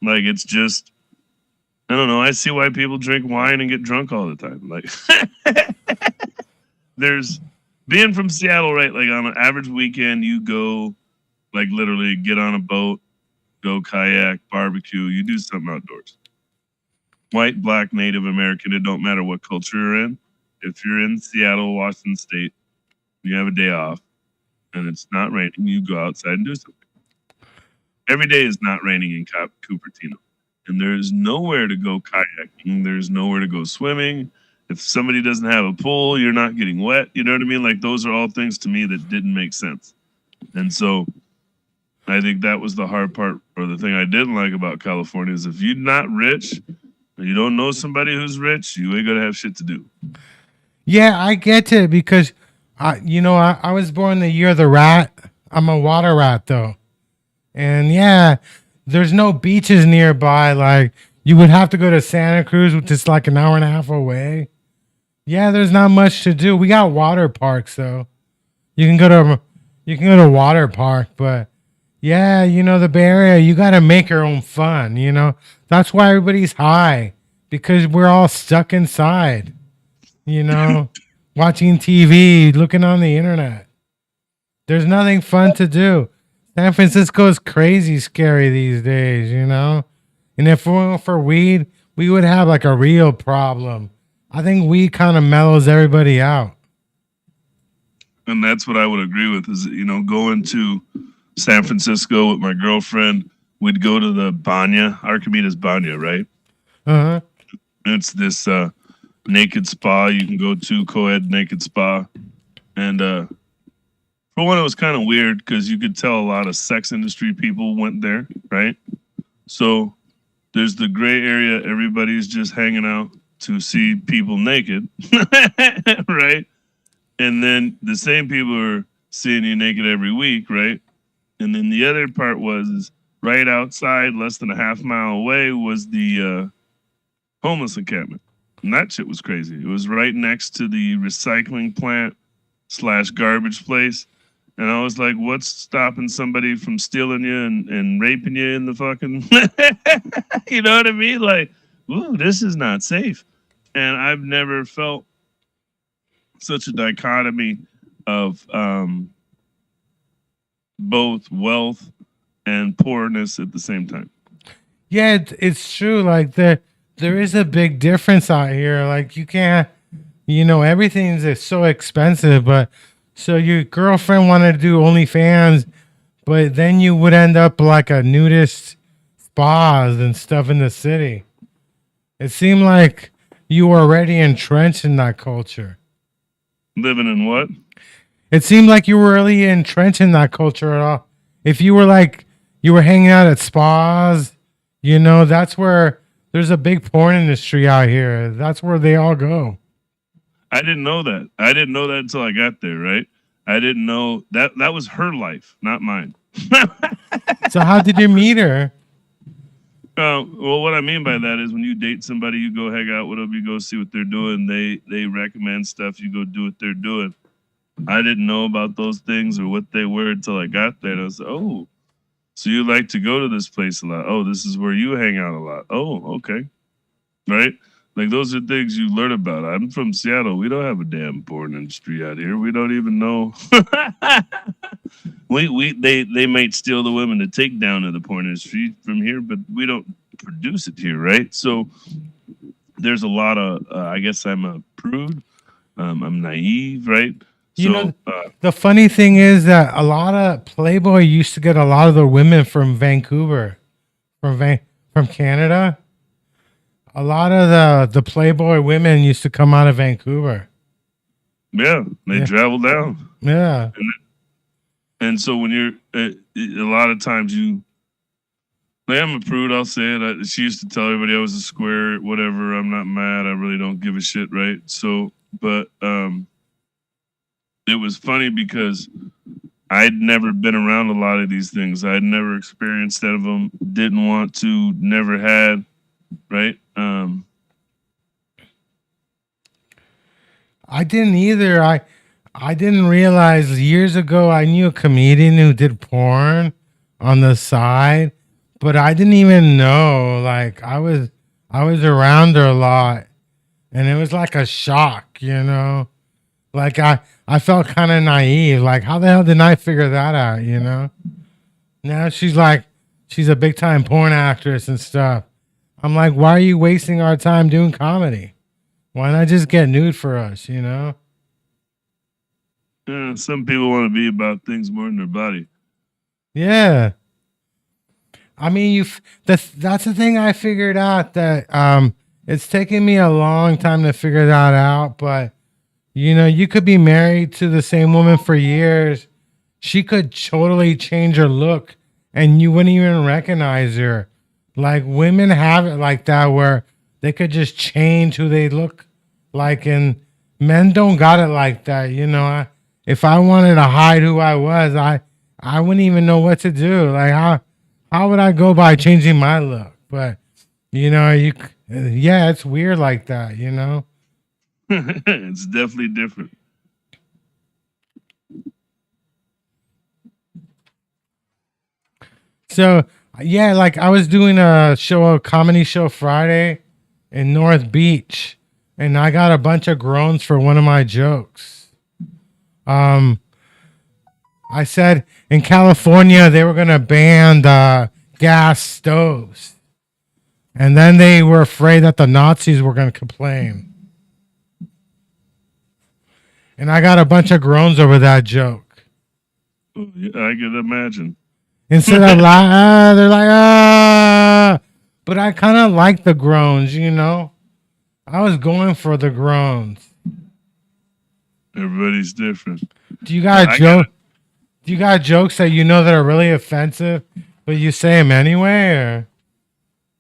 Like it's just, I don't know. I see why people drink wine and get drunk all the time. Like there's being from Seattle, right? Like on an average weekend, you go like literally get on a boat, go kayak, barbecue, you do something outdoors. White, black, Native American, it don't matter what culture you're in. If you're in Seattle, Washington State, you have a day off and it's not raining, you go outside and do something. Every day is not raining in Cupertino. And there's nowhere to go kayaking. There's nowhere to go swimming. If somebody doesn't have a pool, you're not getting wet. You know what I mean? Like those are all things to me that didn't make sense. And so I think that was the hard part, or the thing I didn't like about California is if you're not rich, or you don't know somebody who's rich, you ain't gonna have shit to do. Yeah, I get it because, I was born the year of the rat. I'm a water rat though. And yeah, there's no beaches nearby. Like you would have to go to Santa Cruz, which is like an hour and a half away. Yeah, there's not much to do. We got water parks though. You can go to water park, but yeah, the Bay Area, you got to make your own fun, That's why everybody's high because we're all stuck inside, watching TV, looking on the internet. There's nothing fun to do. San Francisco is crazy scary these days, And if we went for weed, we would have like a real problem. I think weed kind of mellows everybody out. And that's what I would agree with is, going to San Francisco with my girlfriend, we'd go to the Banya, Archimedes Banya, right? Uh-huh. It's this naked spa you can go to, co-ed naked spa. And For one, it was kind of weird because you could tell a lot of sex industry people went there, right? So there's the gray area. Everybody's just hanging out to see people naked, right? And then the same people are seeing you naked every week, right? And then the other part was is right outside, less than a half mile away, was the homeless encampment. And that shit was crazy. It was right next to the recycling plant slash garbage place. And I was like, what's stopping somebody from stealing you and raping you in the fucking, you know what I mean? Like, ooh, this is not safe. And I've never felt such a dichotomy of both wealth and poorness at the same time. Yeah, it's true. Like there is a big difference out here. Like you can't, everything's so expensive. But so your girlfriend wanted to do OnlyFans, but then you would end up like a nudist spas and stuff in the city. It seemed like you were already entrenched in that culture. Living in what? It seemed like you were really entrenched in that culture at all. If you were like, you were hanging out at spas, that's where there's a big porn industry out here. That's where they all go. I didn't know that. I didn't know that until I got there, right? I didn't know that was her life, not mine. So how did you meet her? Well, what I mean by that is when you date somebody, you go hang out with them, you go see what they're doing. They recommend stuff, you go do what they're doing. I didn't know about those things or what they were until I got there. And I was like, oh, so you like to go to this place a lot. Oh, this is where you hang out a lot. Oh, okay. Right? Like those are things you learn about. I'm from Seattle. We don't have a damn porn industry out here. We don't even know. They might steal the women to take down to the porn industry from here, but we don't produce it here, right? So there's a lot of I guess I'm a prude. I'm naive, right? The funny thing is that a lot of Playboy used to get a lot of their women from Vancouver, from Canada. A lot of the Playboy women used to come out of Vancouver. Yeah, they travel down. Yeah. And so when you're, a lot of times like I'm a prude, I'll say it. She used to tell everybody I was a square, whatever. I'm not mad. I really don't give a shit, right? So, but it was funny because I'd never been around a lot of these things. I'd never experienced any of them. Didn't want to, never had, right? I didn't either. I didn't realize years ago I knew a comedian who did porn on the side, but I didn't even know. Like I was around her a lot, and it was like a shock, Like I felt kind of naive. Like how the hell didn't I figure that out, Now she's a big time porn actress and stuff. I'm like, why are you wasting our time doing comedy? Why not just get nude for us, Yeah, some people want to be about things more than their body. Yeah. I mean, that's the thing I figured out that it's taken me a long time to figure that out, but you could be married to the same woman for years. She could totally change her look and you wouldn't even recognize her. Like women have it like that where they could just change who they look like, and men don't got it like that. If I wanted to hide who I was, I wouldn't even know what to do. Like how would I go by changing my look? But it's weird like that. It's definitely different. So yeah, like I was doing a comedy show Friday in North Beach, and I got a bunch of groans for one of my jokes. I said in California they were gonna ban gas stoves, and then they were afraid that the Nazis were gonna complain, and I got a bunch of groans over that joke. Yeah, I can imagine. Instead of they're like, but I kind of like the groans, I was going for the groans. Everybody's different. Do you got a joke? Do you got jokes that you know that are really offensive, but you say them anyway? Or?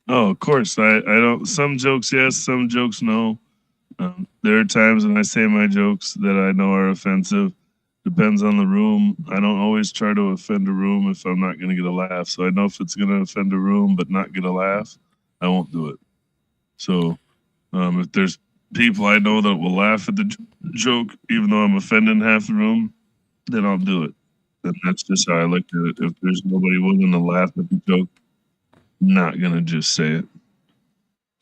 Oh, of course. I don't. Some jokes yes, some jokes no. There are times when I say my jokes that I know are offensive. Depends on the room. I don't always try to offend a room if I'm not going to get a laugh. So I know if it's going to offend a room but not get a laugh, I won't do it. So if there's people I know that will laugh at the joke, even though I'm offending half the room, then I'll do it. And that's just how I look at it. If there's nobody willing to laugh at the joke, I'm not going to just say it.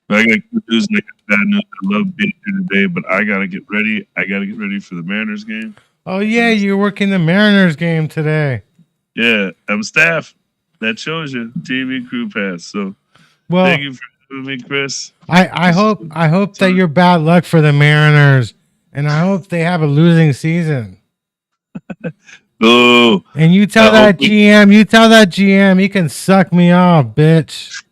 But I got good news and I got bad news. I love being here today, but I got to get ready. I got to get ready for the Mariners game. Oh, yeah, you're working the Mariners game today. Yeah, I'm staff. That shows you. TV crew pass. So thank you for having me, Chris. I hope that you're bad luck for the Mariners, and I hope they have a losing season. Oh, and you tell that GM, he can suck me off, bitch.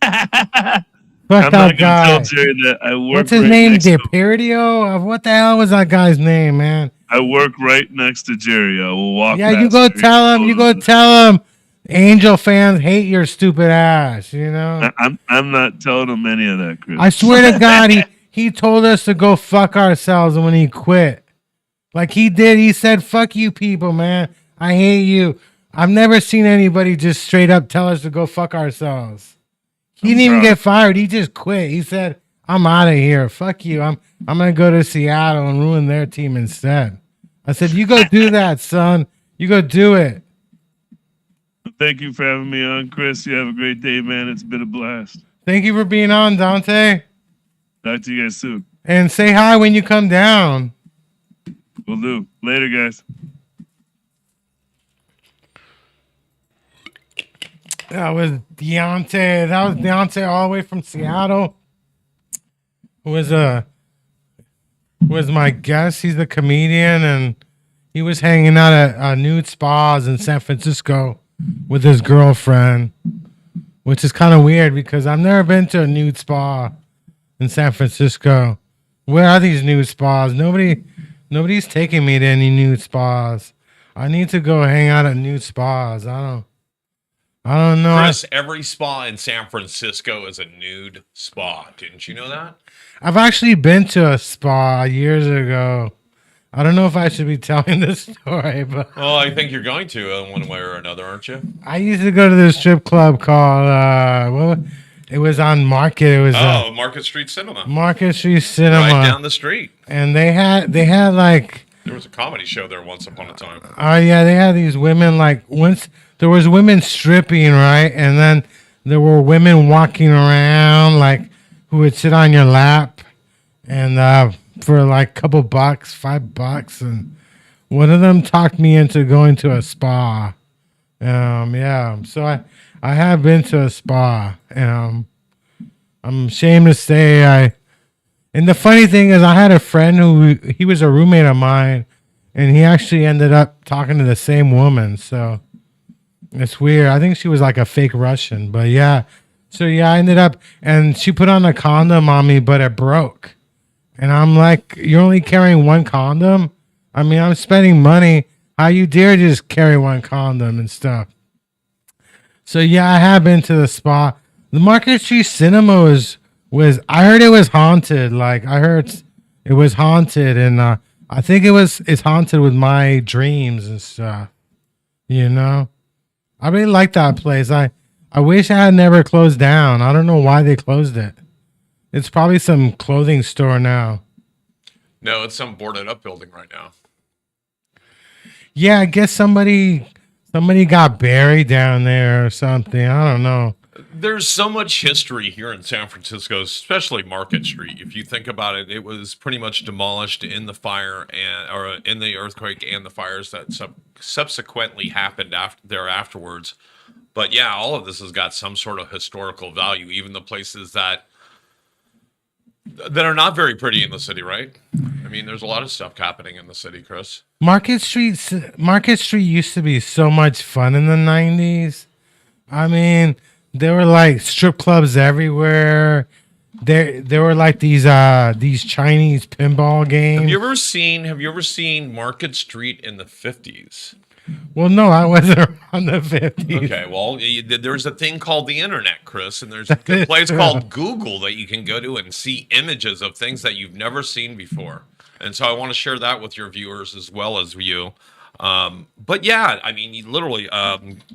Fuck that guy. Tell Jerry that I work. What's his name? DePerdio? What the hell was that guy's name, man? I work right next to Jerry. I will walk. Yeah, you go tell him. You go tell him. Angel fans hate your stupid ass. You know. I'm not telling him any of that, Chris. I swear to God, he told us to go fuck ourselves when he quit. Like he did. He said, "Fuck you, people, man. I hate you." I've never seen anybody just straight up tell us to go fuck ourselves. He didn't even get fired. He just quit. He said, "I'm out of here. Fuck you. I'm gonna go to Seattle and ruin their team instead." I said, "You go do that, son. You go do it." Thank you for having me on, Chris. You have a great day, man. It's been a blast. Thank you for being on, Dante. Talk to you guys soon. And say hi when you come down. Will do. Later, guys. That was Deontay all the way from Seattle. Who was my guest. He's a comedian, and he was hanging out at nude spas in San Francisco with his girlfriend, which is kind of weird because I've never been to a nude spa in San Francisco. Where are these nude spas? Nobody's taking me to any nude spas. I need to go hang out at nude spas. I don't know. Chris, every spa in San Francisco is a nude spa. Didn't you know that? I've actually been to a spa years ago. I don't know if I should be telling this story, but Well, I think you're going to in one way or another, aren't you? I used to go to this strip club called it was on Market. It was Market Street Cinema. Market Street Cinema, Right down the street. and they had like There was a comedy show there once upon a time. yeah, they had these women like once there was women stripping, right, and then there were women walking around like who would sit on your lap and for like a couple bucks, $5, and one of them talked me into going to a spa. Yeah, so I have been to a spa, and I'm ashamed to say and the funny thing is I had a friend who he was a roommate of mine, and he actually ended up talking to the same woman, so it's weird. I think she was like a fake Russian, but yeah. So yeah, I ended up, and she put on a condom on me, but it broke. And I'm like, you're only carrying one condom? I mean, I'm spending money. How you dare just carry one condom and stuff? So yeah, I have been to the spa. The Market Street Cinema was I heard it was haunted. Like I heard it was haunted, and I think it's haunted with my dreams and stuff. You know, I really like that place. I wish I had never closed down. I don't know why they closed it. It's probably some clothing store now. No, it's some boarded up building right now. Yeah, I guess somebody got buried down there or something. I don't know. There's so much history here in San Francisco, especially Market Street. If you think about it, it was pretty much demolished in the fire or in the earthquake and the fires that subsequently happened afterwards. But yeah, all of this has got some sort of historical value, even the places that are not very pretty in the city, right? I mean, there's a lot of stuff happening in the city, Chris. Market Street used to be so much fun in the 90s. I mean, there were like strip clubs everywhere. There were like these Chinese pinball games. Have you ever seen Market Street in the 50s? Well, no, I wasn't around the 50s. Okay, well, there's a thing called the internet, Chris, and there's a place called Google that you can go to and see images of things that you've never seen before. And so I want to share that with your viewers as well as you. But yeah, I mean, you literally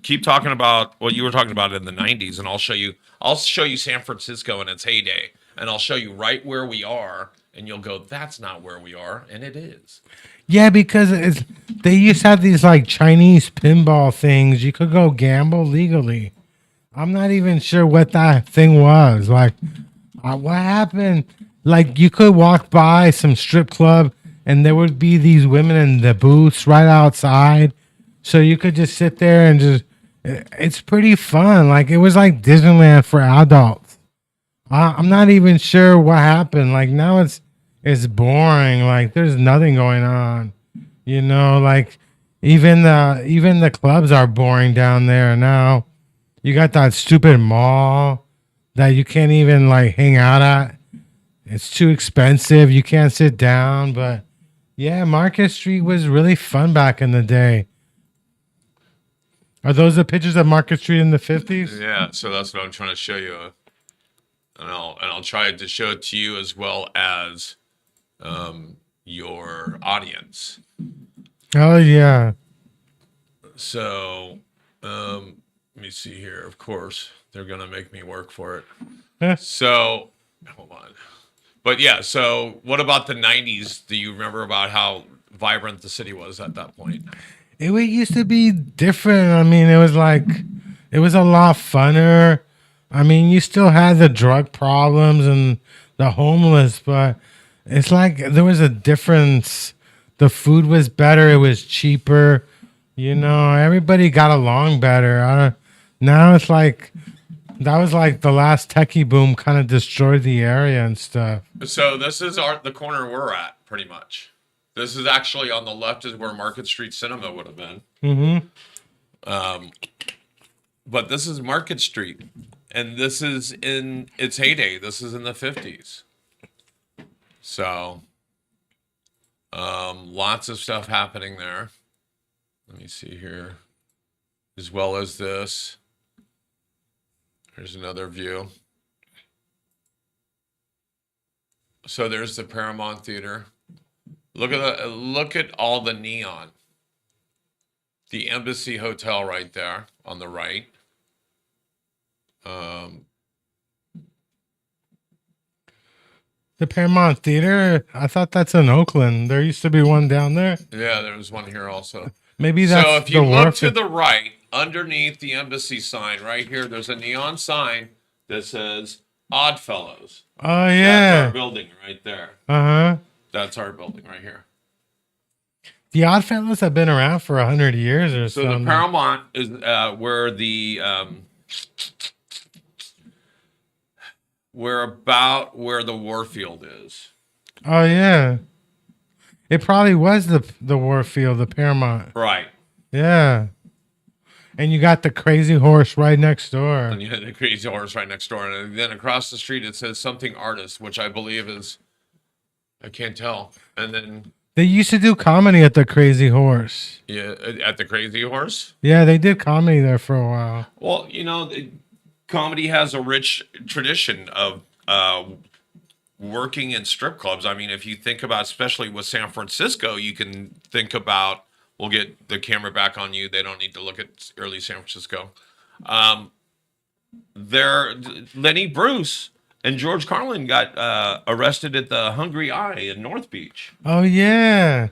keep talking about what you were talking about in the 90s, and I'll show you San Francisco in its heyday, and I'll show you right where we are, and you'll go, that's not where we are, and it is. Yeah, because they used to have these like Chinese pinball things. You could go gamble legally. I'm not even sure what that thing was. Like, what happened? Like, you could walk by some strip club and there would be these women in the booths right outside. So you could just sit there and it's pretty fun. Like, it was like Disneyland for adults. I'm not even sure what happened. Like, now it's boring. Like, there's nothing going on. You know, like even the clubs are boring down there now. You got that stupid mall that you can't even like hang out at. It's too expensive. You can't sit down. But yeah, Market Street was really fun back in the day. Are those the pictures of Market Street in the 50s? Yeah, so that's what I'm trying to show you, and I'll try to show it to you as well as your audience. Oh yeah. So, let me see here. Of course, they're gonna make me work for it. So, hold on. But yeah, so what about the 90s? Do you remember about how vibrant the city was at that point? It used to be different. I mean, it was a lot funner. I mean, you still had the drug problems and the homeless, but it's like there was a difference. The food was better. It was cheaper. You know, everybody got along better. Now it's like that was like the last techie boom kind of destroyed the area and stuff. So this is the corner we're at, pretty much. This is actually on the left is where Market Street Cinema would have been. Mm-hmm. But this is Market Street, and this is in its heyday. This is in the 50s. So, lots of stuff happening there. Let me see here, as well as this. Here's another view. So there's the Paramount Theater. Look at all the neon. The Embassy Hotel right there on the right. The Paramount Theater. I thought that's in Oakland. There used to be one down there. Yeah, there was one here also. Maybe that's so if you the look to the right, underneath the Embassy sign right here, there's a neon sign that says Oddfellows. Oh yeah, that's our building right there. Uh-huh. That's our building right here. The Oddfellows have been around for 100 years or so. So the Paramount is where the where the Warfield is. Oh yeah, it probably was the Warfield, the Paramount. Right. Yeah. And you got the Crazy Horse right next door. And you had the Crazy Horse right next door, and then across the street it says something artist, which I believe is I can't tell. And then they used to do comedy at the Crazy Horse. Yeah, at the Crazy Horse? Yeah, they did comedy there for a while. Well, you know, comedy has a rich tradition of working in strip clubs. I mean, if you think about, especially with San Francisco, you can think about, we'll get the camera back on you. They don't need to look at early San Francisco. Lenny Bruce and George Carlin got arrested at the Hungry Eye in North Beach. Oh, yeah.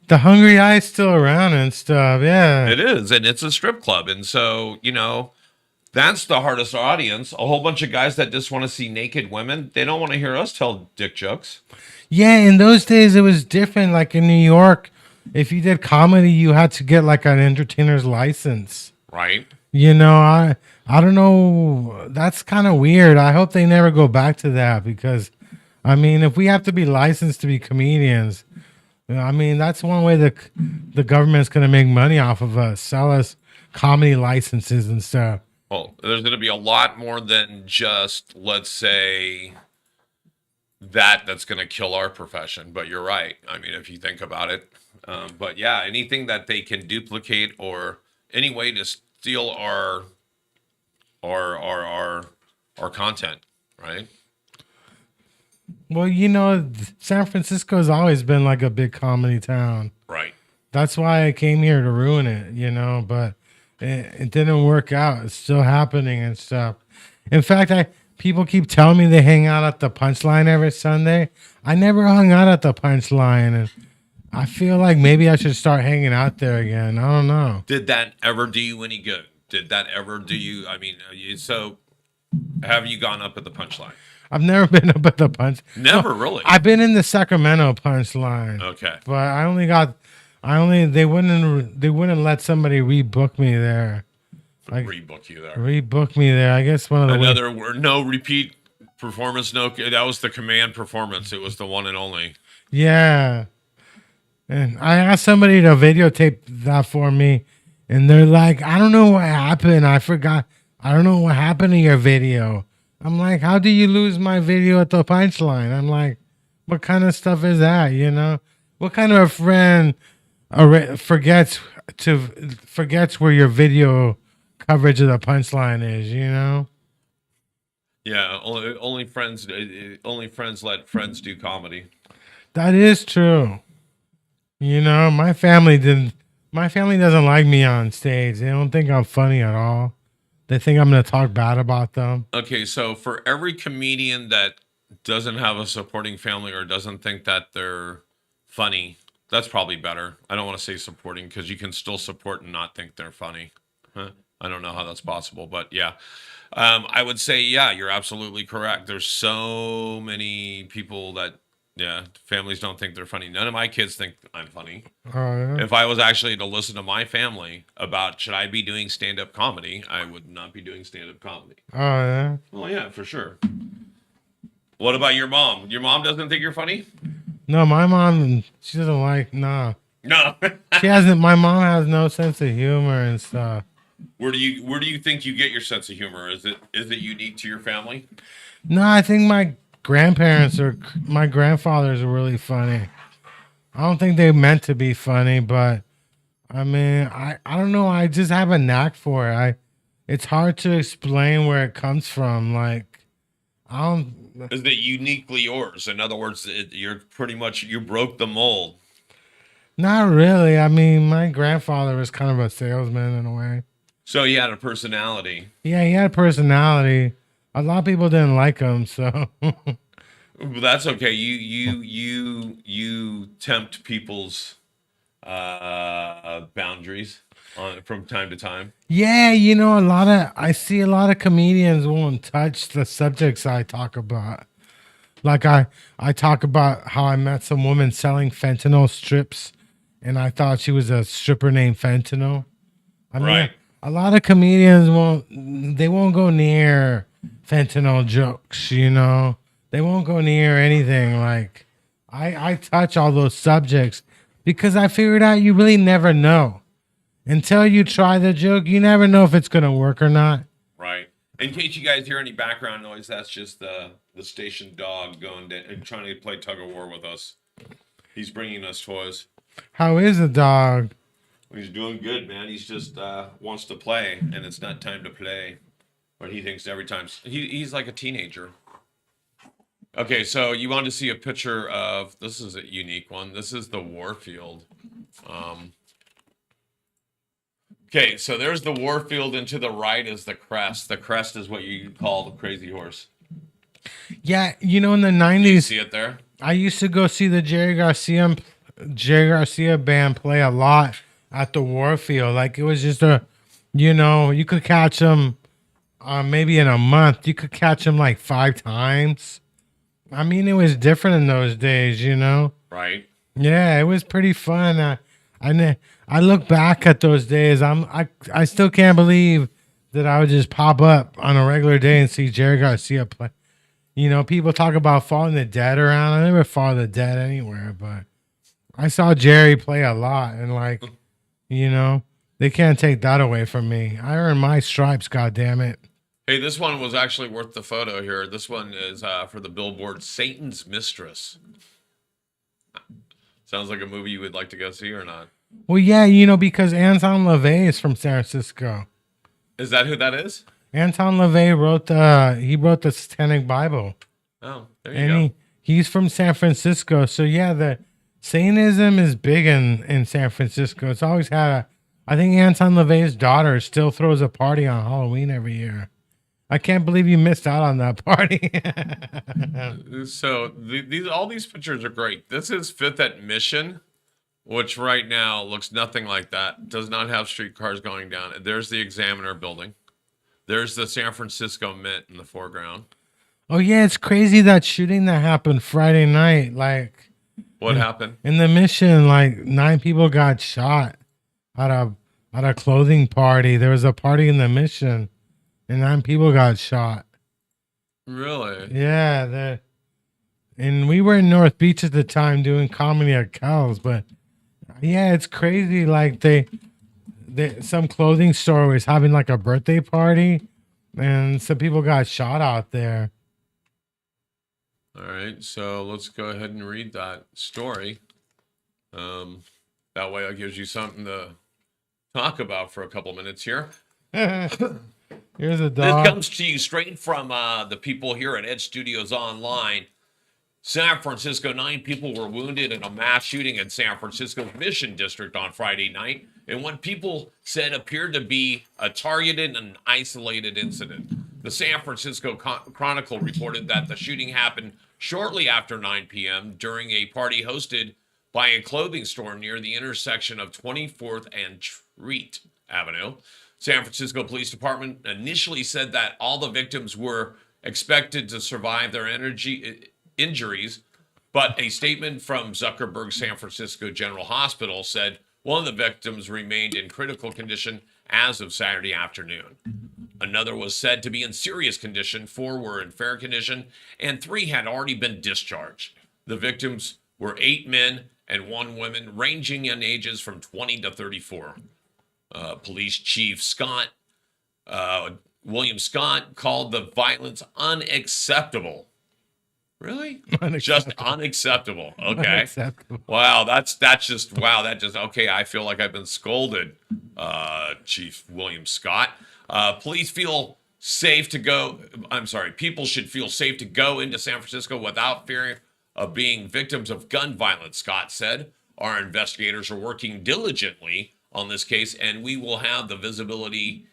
The Hungry Eye's still around and stuff, yeah. It is, and it's a strip club. And so, you know, that's the hardest audience. A whole bunch of guys that just want to see naked women. They don't want to hear us tell dick jokes. Yeah, in those days, it was different. Like in New York, if you did comedy, you had to get like an entertainer's license. Right. You know, I don't know. That's kind of weird. I hope they never go back to that because, I mean, if we have to be licensed to be comedians, I mean, that's one way the government's going to make money off of us, sell us comedy licenses and stuff. Well, there's going to be a lot more than just, let's say, that's going to kill our profession. But you're right. I mean, if you think about it, But yeah, anything that they can duplicate or any way to steal our content, right? Well, San Francisco's always been like a big comedy town. Right. That's why I came here to ruin it, but it didn't work out. It's still happening and stuff. In fact, people keep telling me they hang out at the Punchline every Sunday. I never hung out at the Punchline, and I feel like maybe I should start hanging out there again. I don't know. Did that ever do you any good? Did that ever do you? I mean, so have you gone up at the Punchline? I've never been up at the Never really. I've been in the Sacramento Punchline. Okay. But they wouldn't let somebody rebook me there. Rebook you there. Rebook me there. I guess one of the No repeat performance. No, that was the command performance. It was the one and only. Yeah. And I asked somebody to videotape that for me, and they're like, I don't know what happened. I forgot. I don't know what happened to your video. I'm like, how do you lose my video at the Punchline? I'm like, what kind of stuff is that? What kind of a friend forgets where your video coverage of the Punchline is? Yeah, only friends let friends do comedy. That is true. My family doesn't like me on stage. They don't think I'm funny at all. They think I'm going to talk bad about them. Okay, so for every comedian that doesn't have a supporting family or doesn't think that they're funny, that's probably better. I don't want to say supporting because you can still support and not think they're funny. Huh? I don't know how that's possible, but yeah. I would say, yeah, you're absolutely correct. There's so many people that, families don't think they're funny. None of my kids think I'm funny. Oh, yeah. If I was actually to listen to my family about should I be doing stand-up comedy, I would not be doing stand-up comedy. Oh, yeah. Well, yeah, for sure. What about your mom? Your mom doesn't think you're funny? No, my mom, she doesn't like, nah. No. My mom has no sense of humor and stuff. Where do you think you get your sense of humor? Is it unique to your family? No, I think my grandfathers are really funny. I don't think they meant to be funny, but I mean, I don't know. I just have a knack for it. It's hard to explain where it comes from. Like, I don't. Is it uniquely yours? In other words, you're pretty much, you broke the mold. Not really. I mean, my grandfather was kind of a salesman in a way. So he had a personality. Yeah, he had a personality. A lot of people didn't like him, so. That's okay. You tempt people's boundaries from time to time. Yeah, I see a lot of comedians won't touch the subjects I talk about. Like I talk about how I met some woman selling fentanyl strips, and I thought she was a stripper named Fentanyl. I mean, right. A lot of comedians won't go near fentanyl jokes, They won't go near anything. Like, I touch all those subjects because I figured out you really never know. Until you try the joke, you never know if it's going to work or not. Right. In case you guys hear any background noise, that's just the station dog going and trying to play tug of war with us. He's bringing us toys. How is the dog? He's doing good, man. He's just wants to play, and it's not time to play. But he thinks every time. He's like a teenager. Okay, so you wanted to see a picture of, this is a unique one. This is the Warfield. Okay, so there's the Warfield, and to the right is the crest. The crest is what you call the crazy horse. Yeah, in the 90s. You see it there? I used to go see the Jerry Garcia band play a lot at the Warfield. Like, it was just you could catch them maybe in a month. You could catch them like 5 times. I mean, it was different in those days, Right. Yeah, it was pretty fun. I look back at those days. I still can't believe that I would just pop up on a regular day and see Jerry Garcia play. People talk about following the dead around. I never follow the dead anywhere, but I saw Jerry play a lot, and they can't take that away from me. I earned my stripes, goddammit. Hey, this one was actually worth the photo here. This one is for the billboard Satan's Mistress. Sounds like a movie you would like to go see or not. Well, yeah, because Anton LaVey is from San Francisco. Is that who that is? Anton LaVey wrote the Satanic Bible. Oh, there you And go. he's from San Francisco. So yeah, the Satanism is big in San Francisco. It's always had I think Anton LaVey's daughter still throws a party on Halloween every year. I can't believe you missed out on that party. So all these pictures are great. This is Fifth at Mission, which right now looks nothing like that. Does not have streetcars going down. There's the Examiner building. There's the San Francisco Mint in the foreground. Oh yeah, it's crazy that shooting that happened Friday night. Like What happened? in the Mission, like 9 people got shot at a clothing party. There was a party in the Mission, and 9 people got shot. Really? Yeah, and we were in North Beach at the time doing comedy at Cal's, but yeah, it's crazy. Like some clothing store was having like a birthday party, and some people got shot out there. All right, so let's go ahead and read that story. That way it gives you something to talk about for a couple minutes here. Here's a This dog. comes to you straight from the people here at Edge Studios Online. San Francisco, 9 people were wounded in a mass shooting in San Francisco's Mission District on Friday night, in what people said appeared to be a targeted and isolated incident. The San Francisco Chronicle reported that the shooting happened shortly after 9 p.m. during a party hosted by a clothing store near the intersection of 24th and Treat Avenue. San Francisco Police Department initially said that all the victims were expected to survive their injuries, but a statement from Zuckerberg San Francisco General Hospital said one of the victims remained in critical condition as of Saturday afternoon. Another was said to be in serious condition, 4 were in fair condition, and 3 had already been discharged. The victims were 8 men and 1 woman, ranging in ages from 20 to 34. Police Chief William Scott called the violence unacceptable. Really? Just unacceptable. Okay. Unacceptable. Wow, that just okay. I feel like I've been scolded, Chief William Scott. Police feel safe to go. I'm sorry. People should feel safe to go into San Francisco without fear of being victims of gun violence, Scott said. Our investigators are working diligently on this case, and we will have the visibility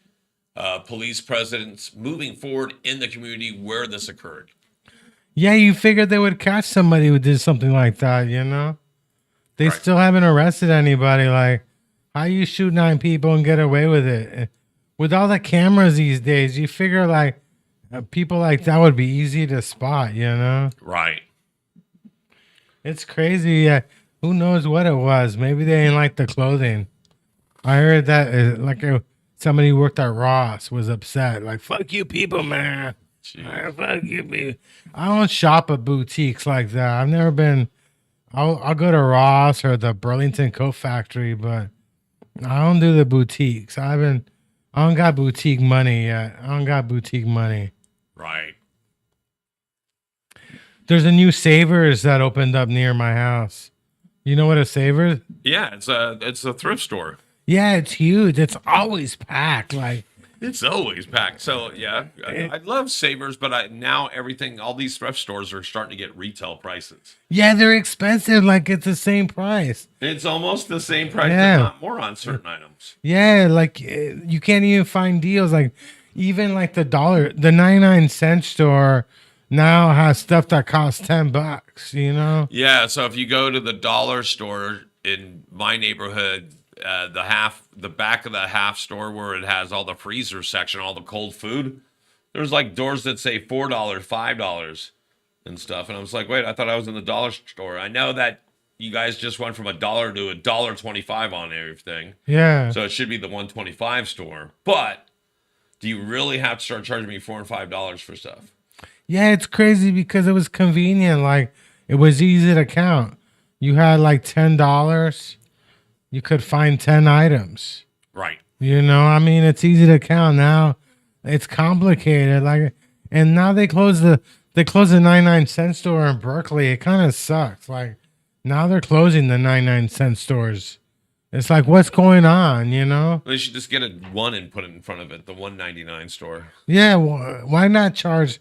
police presence moving forward in the community where this occurred. Yeah, you figured they would catch somebody who did something like that, They Right. still haven't arrested anybody. Like, how you shoot 9 people and get away with it? With all the cameras these days, you figure like people like that would be easy to spot, Right. It's crazy. Who knows what it was? Maybe they didn't like the clothing. I heard that somebody who worked at Ross was upset. Like, fuck you people, man. Fuck you people. I don't shop at boutiques like that. I've never been. I'll go to Ross or the Burlington Coat Factory, but I don't do the boutiques. I don't got boutique money yet. I don't got boutique money. Right. There's a new Savers that opened up near my house. You know what a Savers? Yeah, it's a thrift store. Yeah, it's huge. It's always packed. Like, It's always packed. So yeah, I love Savers, but all these thrift stores are starting to get retail prices. yeah, they're expensive. Like, it's the same price. It's almost the same price, Yeah. if not more on certain items. Yeah, like you can't even find deals. Like, even like the 99-cent store now has stuff that costs $10. Yeah, so if you go to the dollar store in my neighborhood, the back of the half store where it has all the freezer section, all the cold food, there's like doors that say $4, $5 and stuff. And I was like, wait, I thought I was in the dollar store. I know that you guys just went from $1 to $1.25 on everything. Yeah. So it should be the 125 store. But do you really have to start charging me $4 and $5 for stuff? Yeah, it's crazy because it was convenient. Like, it was easy to count. You had like $10. You could find 10 items. Right. I mean, it's easy to count. Now it's complicated. Like, and now they close the 99-cent store in Berkeley. It kind of sucks. Like, Now they're closing the 99-cent stores. It's like, what's going on, you know? They should just get a one and put it in front of it, the 1.99 store. Yeah, why not charge?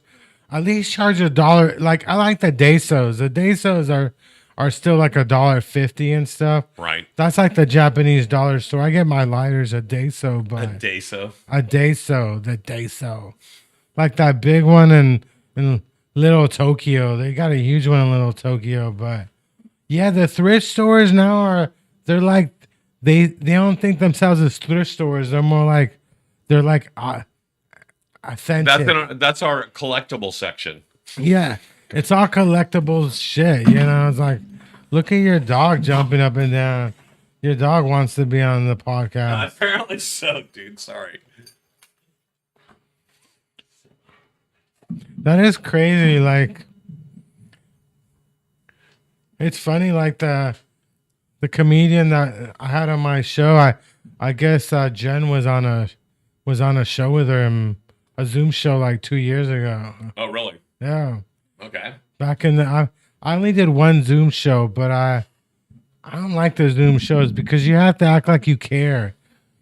At least charge $1. Like I like the Daisos. The Daisos are still like $1.50 and stuff. Right. That's like the Japanese dollar store. I get my lighters a Daiso, but A Daiso. the Daiso, like that big one in Little Tokyo. They got a huge one in Little Tokyo, but yeah, the thrift stores now they're like they don't think themselves as thrift stores. They're more like they're like authentic. That's our collectible section. Yeah, it's all collectibles shit. You know, it's like, look at your dog jumping up and down. Your dog wants to be on the podcast. Apparently so, dude. Sorry. That is crazy. Like, it's funny. Like the comedian that I had on my show. I guess Jen was on a show with her, a Zoom show like 2 years ago. Oh, really? Yeah. Okay. Back in I only did one Zoom show, but I don't like the Zoom shows because you have to act like you care.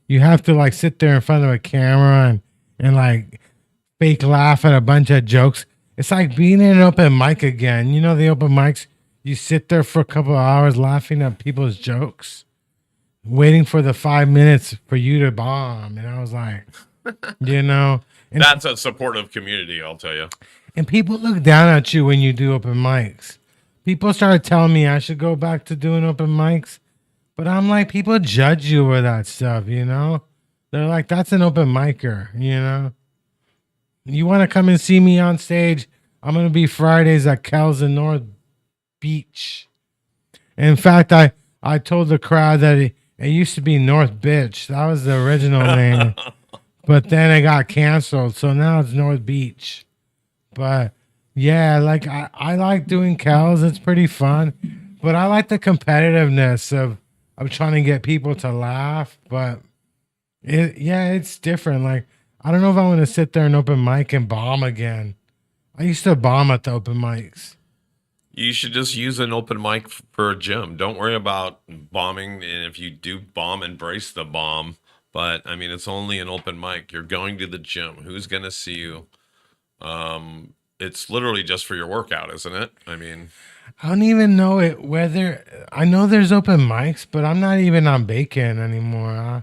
You have to like sit there in front of a camera and like fake laugh at a bunch of jokes. It's like being in an open mic again. You know the open mics, you sit there for a couple of hours laughing at people's jokes, waiting for the 5 minutes for you to bomb. And I was like, you know. And that's a supportive community, I'll tell you. And people look down at you when you do open mics. People started telling me I should go back to doing open mics. But I'm like, people judge you with that stuff, you know? They're like, that's an open micer, you know? You want to come and see me on stage? I'm going to be Fridays at Kel's in North Beach. In fact, I told the crowd that it used to be North Bitch. That was the original name. But then it got canceled, so now it's North Beach. But yeah, like I like doing Kel's. It's pretty fun. But I like the competitiveness of trying to get people to laugh. But it's different. Like, I don't know if I want to sit there and open mic and bomb again. I used to bomb at the open mics. You should just use an open mic for a gym. Don't worry about bombing. And if you do bomb, embrace the bomb. But I mean, it's only an open mic. You're going to the gym. Who's going to see you? It's literally just for your workout, isn't it? I mean, I don't even know whether I know there's open mics, but I'm not even on Bacon anymore.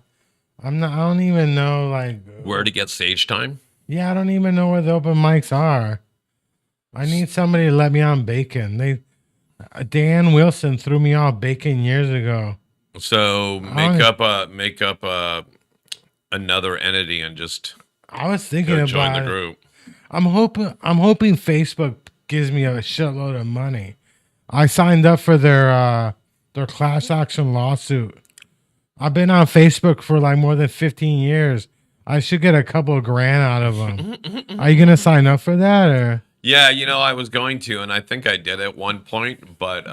I'm not. I don't even know like where to get stage time. Yeah, I don't even know where the open mics are. I need somebody to let me on Bacon. Dan Wilson threw me off Bacon years ago. So make up another entity and just I was thinking about join the group. I'm hoping Facebook gives me a shitload of money. I signed up for their class action lawsuit. I've been on Facebook for like more than 15 years. I should get a couple of grand out of them. Are you gonna sign up for that or? Yeah, I was going to, and I think I did at one point, but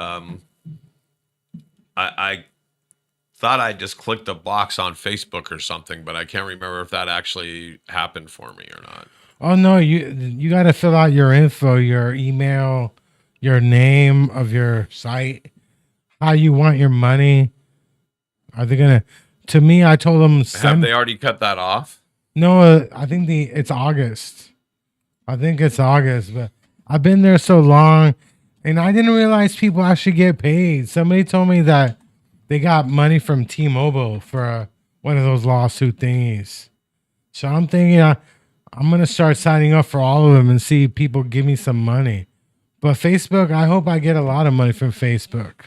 I thought I just clicked a box on Facebook or something, but I can't remember if that actually happened for me or not. Oh no, you got to fill out your info, your email, your name of your site, how you want your money. Are they gonna? To me, I told them. Have they already cut that off? No, I think it's August. I think it's August, but I've been there so long, and I didn't realize people actually get paid. Somebody told me that they got money from T-Mobile for one of those lawsuit thingies. So I'm thinking I'm going to start signing up for all of them and see if people give me some money. But Facebook, I hope I get a lot of money from Facebook.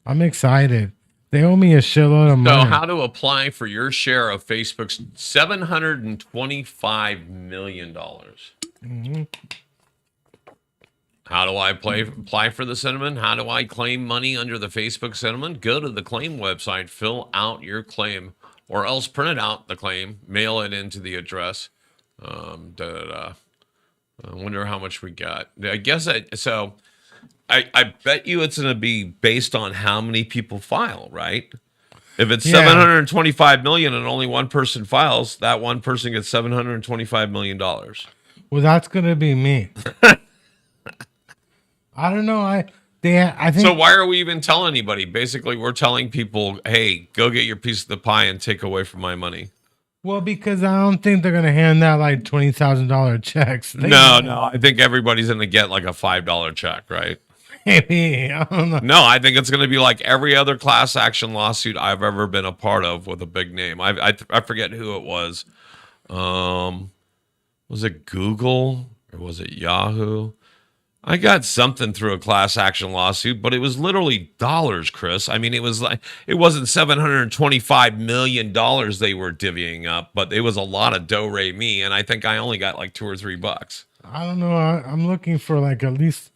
I'm excited. They owe me a shitload of money. So how to apply for your share of Facebook's $725 million. Mm-hmm. How do I apply for the settlement? How do I claim money under the Facebook settlement? Go to the claim website, fill out your claim, or else print out the claim, mail it into the address. I wonder how much we got. I guess I bet you it's going to be based on how many people file, right? If it's 725 million and only one person files, that one person gets $725 million. Well, that's going to be me. I don't know. I think So why are we even telling anybody? Basically, we're telling people, hey, go get your piece of the pie and take away from my money. well, because I don't think they're gonna hand out like $20,000 checks. No. I think everybody's going to get like a $5 check, right? Maybe I don't know. No, I think it's going to be like every other class action lawsuit I've ever been a part of with a big name. I forget who it was. Was it Google or was it Yahoo? I got something through a class action lawsuit, but it was literally dollars, Chris. I mean, it wasn't $725 million they were divvying up, but it was a lot of do re mi, and I think I only got like $2 or $3. I don't know. I'm looking for like at least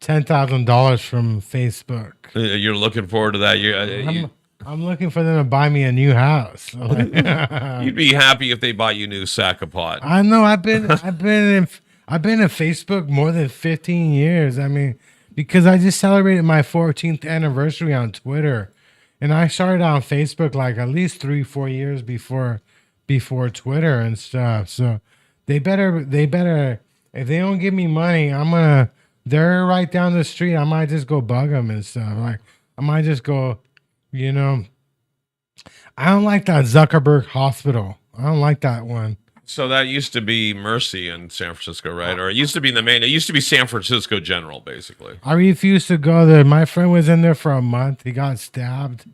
$10,000 from Facebook. You're looking forward to that. I'm looking for them to buy me a new house. You'd be happy if they bought you a new sack of pot. I know. I've been in Facebook more than 15 years. I mean, because I just celebrated my 14th anniversary on Twitter, and I started on Facebook like at least 3-4 years before Twitter and stuff. So they better if they don't give me money, they're right down the street. I might just go bug them and stuff. Like I might just go, I don't like that Zuckerberg hospital. I don't like that one. So that used to be Mercy in San Francisco, right? Or it used to be it used to be San Francisco General, basically. I refused to go there. My friend was in there for a month. He got stabbed.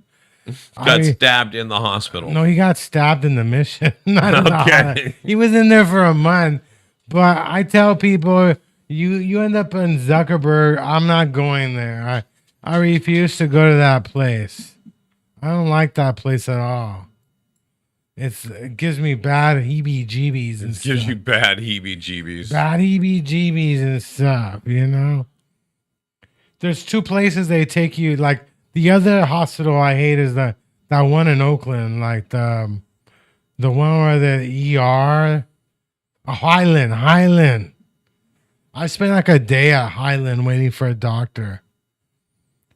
Stabbed in the hospital. No, he got stabbed in the mission. Not in the Okay. hospital. He was in there for a month. But I tell people, you end up in Zuckerberg. I'm not going there. I refuse to go to that place. I don't like that place at all. It gives me bad heebie-jeebies and stuff. Gives you bad heebie-jeebies. Bad heebie-jeebies and stuff, There's two places they take you. Like, the other hospital I hate is that one in Oakland. Like, the one where the ER. Highland. I spent like a day at Highland waiting for a doctor.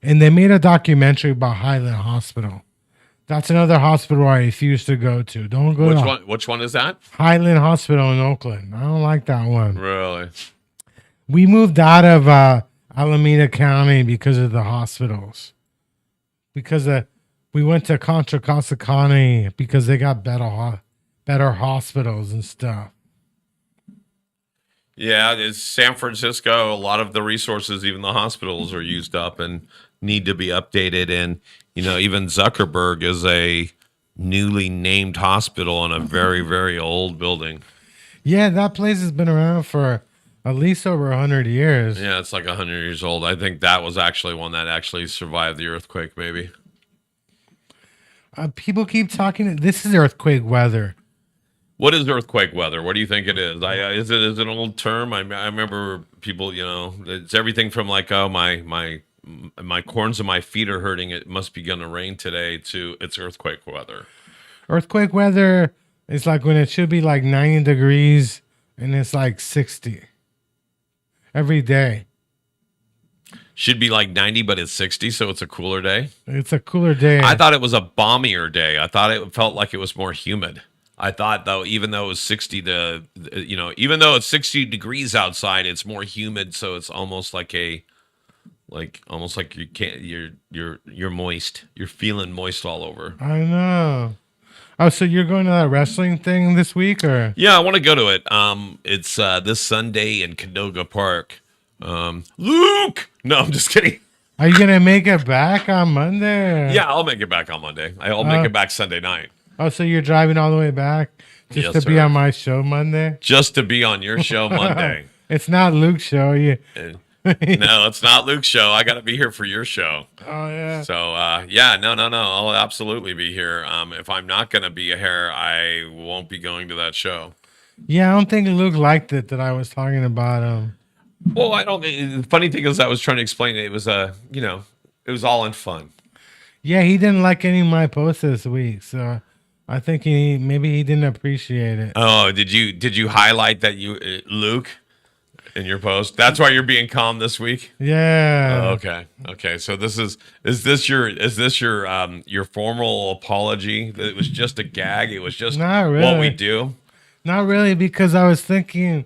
And they made a documentary about Highland Hospital. That's another hospital I refuse to go to. Don't go to Which one is that? Highland Hospital in Oakland. I don't like that one. Really? We moved out of Alameda County because of the hospitals. Because we went to Contra Costa County because they got better hospitals and stuff. Yeah, it's San Francisco. A lot of the resources, even the hospitals, are used up and need to be updated. And, even Zuckerberg is a newly named hospital in a very, very old building. Yeah, that place has been around for at least over 100 years. Yeah, it's like 100 years old. I think that was actually one that actually survived the earthquake, maybe. People keep talking. This is earthquake weather. What is earthquake weather? What do you think it is? Is it an old term? I remember people, it's everything from like, oh, my corns and my feet are hurting. It must be going to rain today to it's earthquake weather. Earthquake weather is like when it should be like 90 degrees and it's like 60 every day. Should be like 90, but it's 60, so it's a cooler day. It's a cooler day. I thought it was a balmier day. I thought it felt like it was more humid. I thought though, even though it was 60 even though it's 60 degrees outside, it's more humid, so it's almost like almost like you're moist. You're feeling moist all over. I know. Oh, so you're going to that wrestling thing this week, or? Yeah, I want to go to it. It's this Sunday in Canoga Park. Luke! No, I'm just kidding. Are you gonna make it back on Monday? Yeah, I'll make it back on Monday. I'll make it back Sunday night. Oh, so you're driving all the way back just to be on my show Monday? Just to be on your show Monday. It's not Luke's show. No, it's not Luke's show. I got to be here for your show. Oh, yeah. So, no. I'll absolutely be here. If I'm not going to be here, I won't be going to that show. Yeah, I don't think Luke liked it that I was talking about him. Well, I don't. The funny thing is, I was trying to explain it. It was, it was all in fun. Yeah, he didn't like any of my posts this week, so I think maybe he didn't appreciate it. Oh, did you highlight that Luke? In your post, that's why you're being calm this week. Yeah. Oh, okay. So is this your formal apology? That it was just a gag. It was just not really what we do. Not really, because I was thinking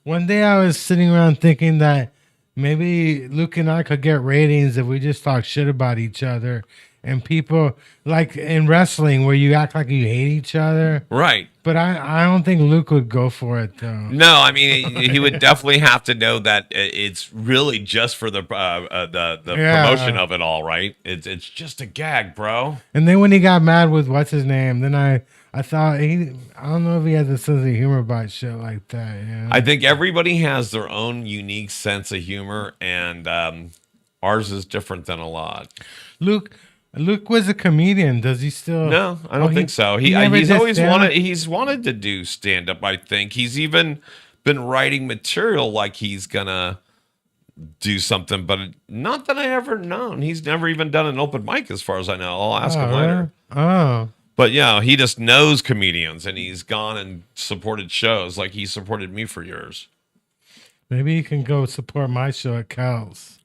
one day I was sitting around thinking that maybe Luke and I could get ratings if we just talk shit about each other. And people, like in wrestling where you act like you hate each other. Right. But I don't think Luke would go for it, though. No, I mean he would definitely have to know that it's really just for the promotion of it all, right? It's just a gag, bro. And then when he got mad with what's his name, then I thought I don't know if he has a sense of humor about shit like that. Yeah. I think everybody has their own unique sense of humor, and ours is different than a lot. Luke was a comedian. Does he still? No, I don't think so. He's always wanted to do stand up. I think he's even been writing material like he's gonna do something, but not that I ever known. He's never even done an open mic, as far as I know. I'll ask him later. Oh, but yeah, he just knows comedians, and he's gone and supported shows like he supported me for years. maybe you can go support my show at Cal's.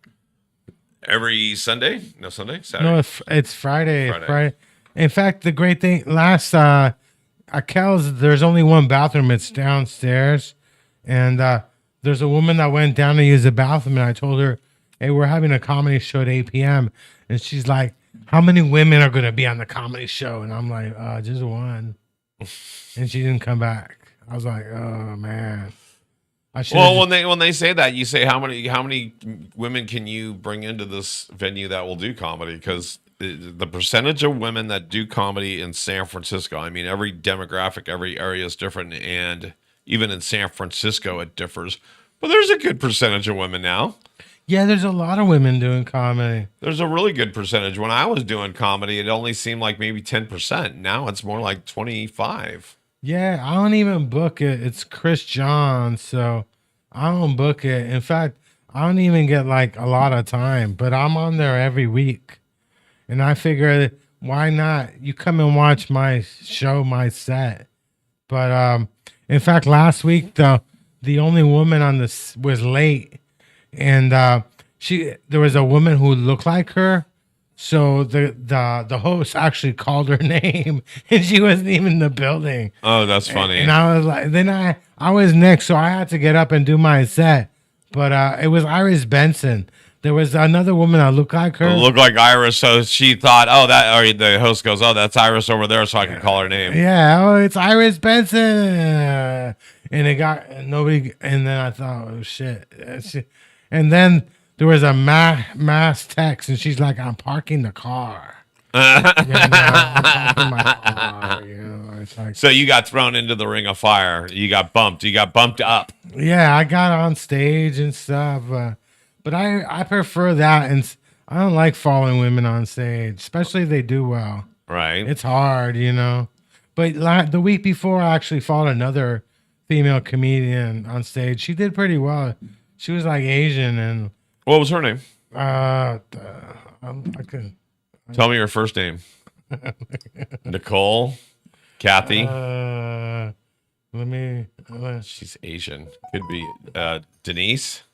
Every Sunday? No, Saturday? No, it's Friday. In fact, the great thing at Cal's, there's only one bathroom. It's downstairs, and there's a woman that went down to use the bathroom, and I told her, "Hey, we're having a comedy show at 8 p.m." And she's like, "How many women are going to be on the comedy show?" And I'm like, "Just one." And she didn't come back. I was like, "Oh man." Well, when they say that, you say how many women can you bring into this venue that will do comedy? Because the percentage of women that do comedy in San Francisco, I mean, every demographic, every area is different, and even in San Francisco it differs. But there's a good percentage of women now. Yeah, there's a lot of women doing comedy. There's a really good percentage. When I was doing comedy, it only seemed like maybe 10%. Now it's more like 25%. Yeah, I don't even book it. It's Chris John, so I don't book it. In fact, I don't even get like a lot of time, but I'm on there every week. And I figure, why not? You come and watch my show, my set. But in fact, last week the only woman on this was late, and there was a woman who looked like her. So the host actually called her name, and she wasn't even in the building. Oh, that's funny. And I was like, then I was next, so I had to get up and do my set. But it was Iris Benson. There was another woman that looked like her. Looked like Iris, so she thought, or the host goes, "Oh, that's Iris over there," so I can call her name. Yeah, it's Iris Benson. And it got nobody. And then I thought, oh shit. And then there was a mass text, and she's like, "I'm parking the car." I'm parking my car, it's like, so you got thrown into the ring of fire. You got bumped. You got bumped up. Yeah, I got on stage and stuff. But I prefer that, and I don't like following women on stage, especially if they do well. Right. It's hard, But the week before, I actually followed another female comedian on stage. She did pretty well. She was like Asian, and what was her name? Tell me your first name. Nicole, Kathy. She's Asian. Could be Denise.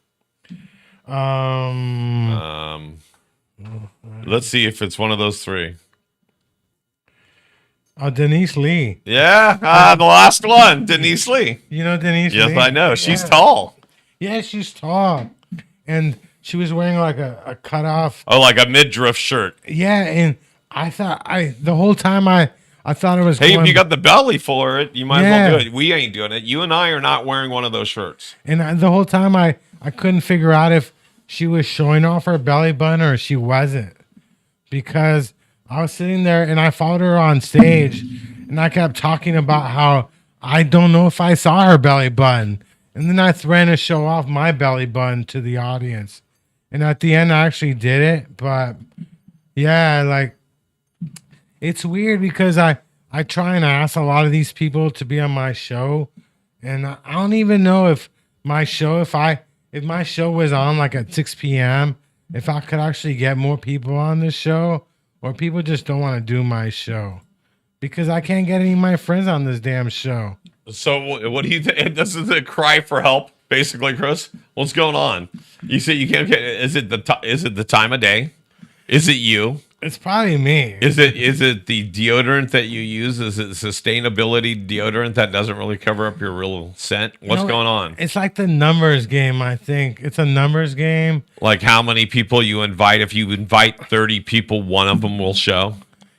Let's see if it's one of those three. Denise Lee. Yeah, the last one, Denise Lee. You know Denise Lee? Yes, I know. She's tall. Yeah, she's tall. And she was wearing like a cutoff. Oh, like a midriff shirt. Yeah, and I thought the whole time I thought it was. Hey, if you got the belly for it, you might as well do it. We ain't doing it. You and I are not wearing one of those shirts. And the whole time I couldn't figure out if she was showing off her belly button or she wasn't, because I was sitting there and I followed her on stage, and I kept talking about how I don't know if I saw her belly button, and then I threatened to show off my belly button to the audience, and at the end I actually did it. But yeah, like, it's weird because I try and ask a lot of these people to be on my show, and I don't even know if my show, if my show was on like at 6 p.m., if I could actually get more people on the show, or people just don't want to do my show because I can't get any of my friends on this damn show. So what do you think? This is a cry for help, basically, Chris. What's going on? You say you can't get. Is it the time of day? Is it you? It's probably me. Is it the deodorant that you use? Is it sustainability deodorant that doesn't really cover up your real scent? What's going on? It's like the numbers game, I think. It's a numbers game. Like how many people you invite. If you invite 30 people, one of them will show.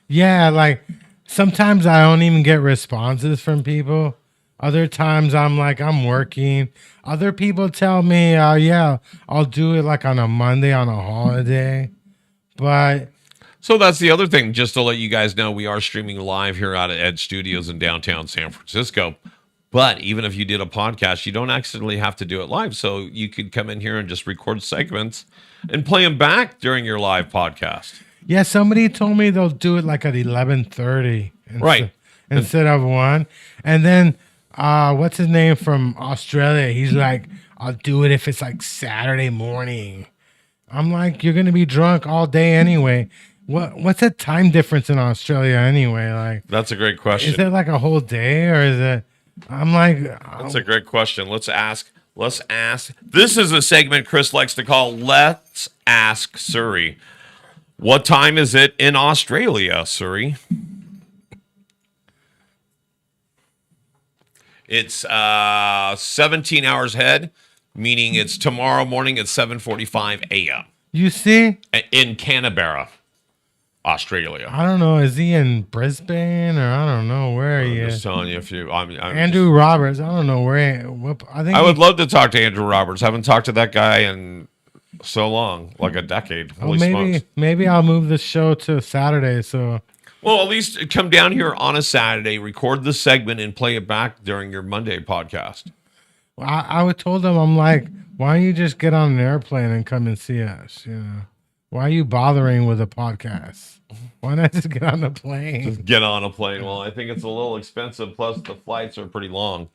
Yeah, like sometimes I don't even get responses from people. Other times I'm like, I'm working. Other people tell me, yeah, I'll do it like on a Monday on a holiday. But So that's the other thing. Just to let you guys know, we are streaming live here out at Ed Studios in downtown San Francisco. But even if you did a podcast, you don't actually have to do it live. So you could come in here and just record segments and play them back during your live podcast. yeah, somebody told me they'll do it like at 11:30, Right. instead of 1. And then what's his name from Australia? He's like, I'll do it if it's like Saturday morning. I'm like, you're gonna be drunk all day anyway. What's the time difference in Australia anyway? Like, That's a great question. is it like a whole day or is it? I'm like, That's a great question. Let's ask. This is a segment Chris likes to call Let's Ask Surrey. What time is it in Australia, Surrey? It's 17 hours ahead, meaning it's tomorrow morning at 7:45 a.m. you see, in Canberra, Australia. I don't know. Is he in Brisbane or I don't know where he I'm is? just telling you, if you, I'm Andrew Roberts. I don't know where. I think I would love to talk to Andrew Roberts. Haven't talked to that guy in so long, like a decade. Holy smokes. Maybe I'll move the show to Saturday. So Well, at least come down here on a Saturday, record the segment, and play it back during your Monday podcast. I would told them, I'm like, why don't you just get on an airplane and come and see us? You know, why are you bothering with a podcast? Why not just get on the plane? Just get on a plane. Well, I think it's a little expensive. Plus, the flights are pretty long.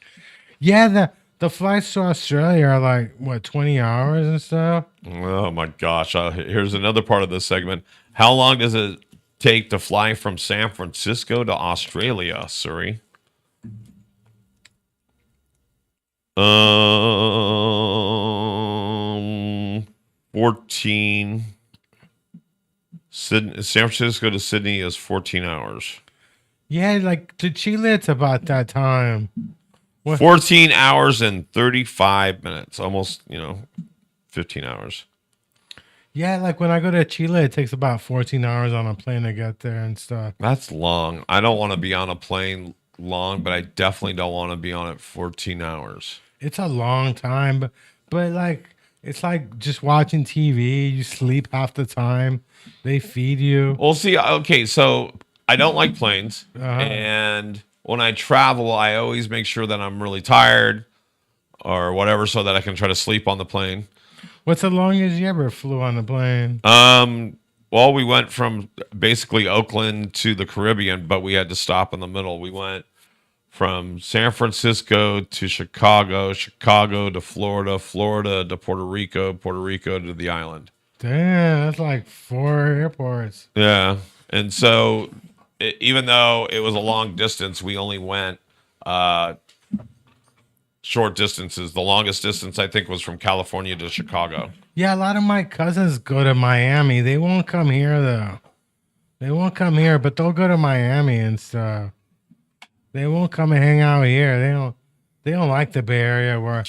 Yeah, the flights to Australia are like what 20 hours and stuff. Oh my gosh! Here's another part of this segment. How long does it take to fly from San Francisco to Australia, Surrey? 14. San Francisco to Sydney is 14 hours. Yeah, like to Chile, it's about that time. What? 14 hours and 35 minutes. Almost, 15 hours. Yeah, like when I go to Chile, it takes about 14 hours on a plane to get there and stuff. That's long. I don't want to be on a plane long, but I definitely don't want to be on it 14 hours. It's a long time, but like it's like just watching TV. You sleep half the time. They feed you. Well, see, okay, so I don't like planes, and when I travel, I always make sure that I'm really tired or whatever, so that I can try to sleep on the plane. What's the longest you ever flew on a plane? Well, we went from basically Oakland to the Caribbean, but we had to stop in the middle. We went from San Francisco to Chicago, Chicago to Florida, Florida to Puerto Rico, Puerto Rico to the island. Damn, that's like 4 airports. Yeah. And so even though it was a long distance, we only went short distances. The longest distance, I think, was from California to Chicago. Yeah, a lot of my cousins go to Miami. They won't come here, though. They won't come here, but they'll go to Miami and stuff. They won't come and hang out here. They don't like the Bay Area where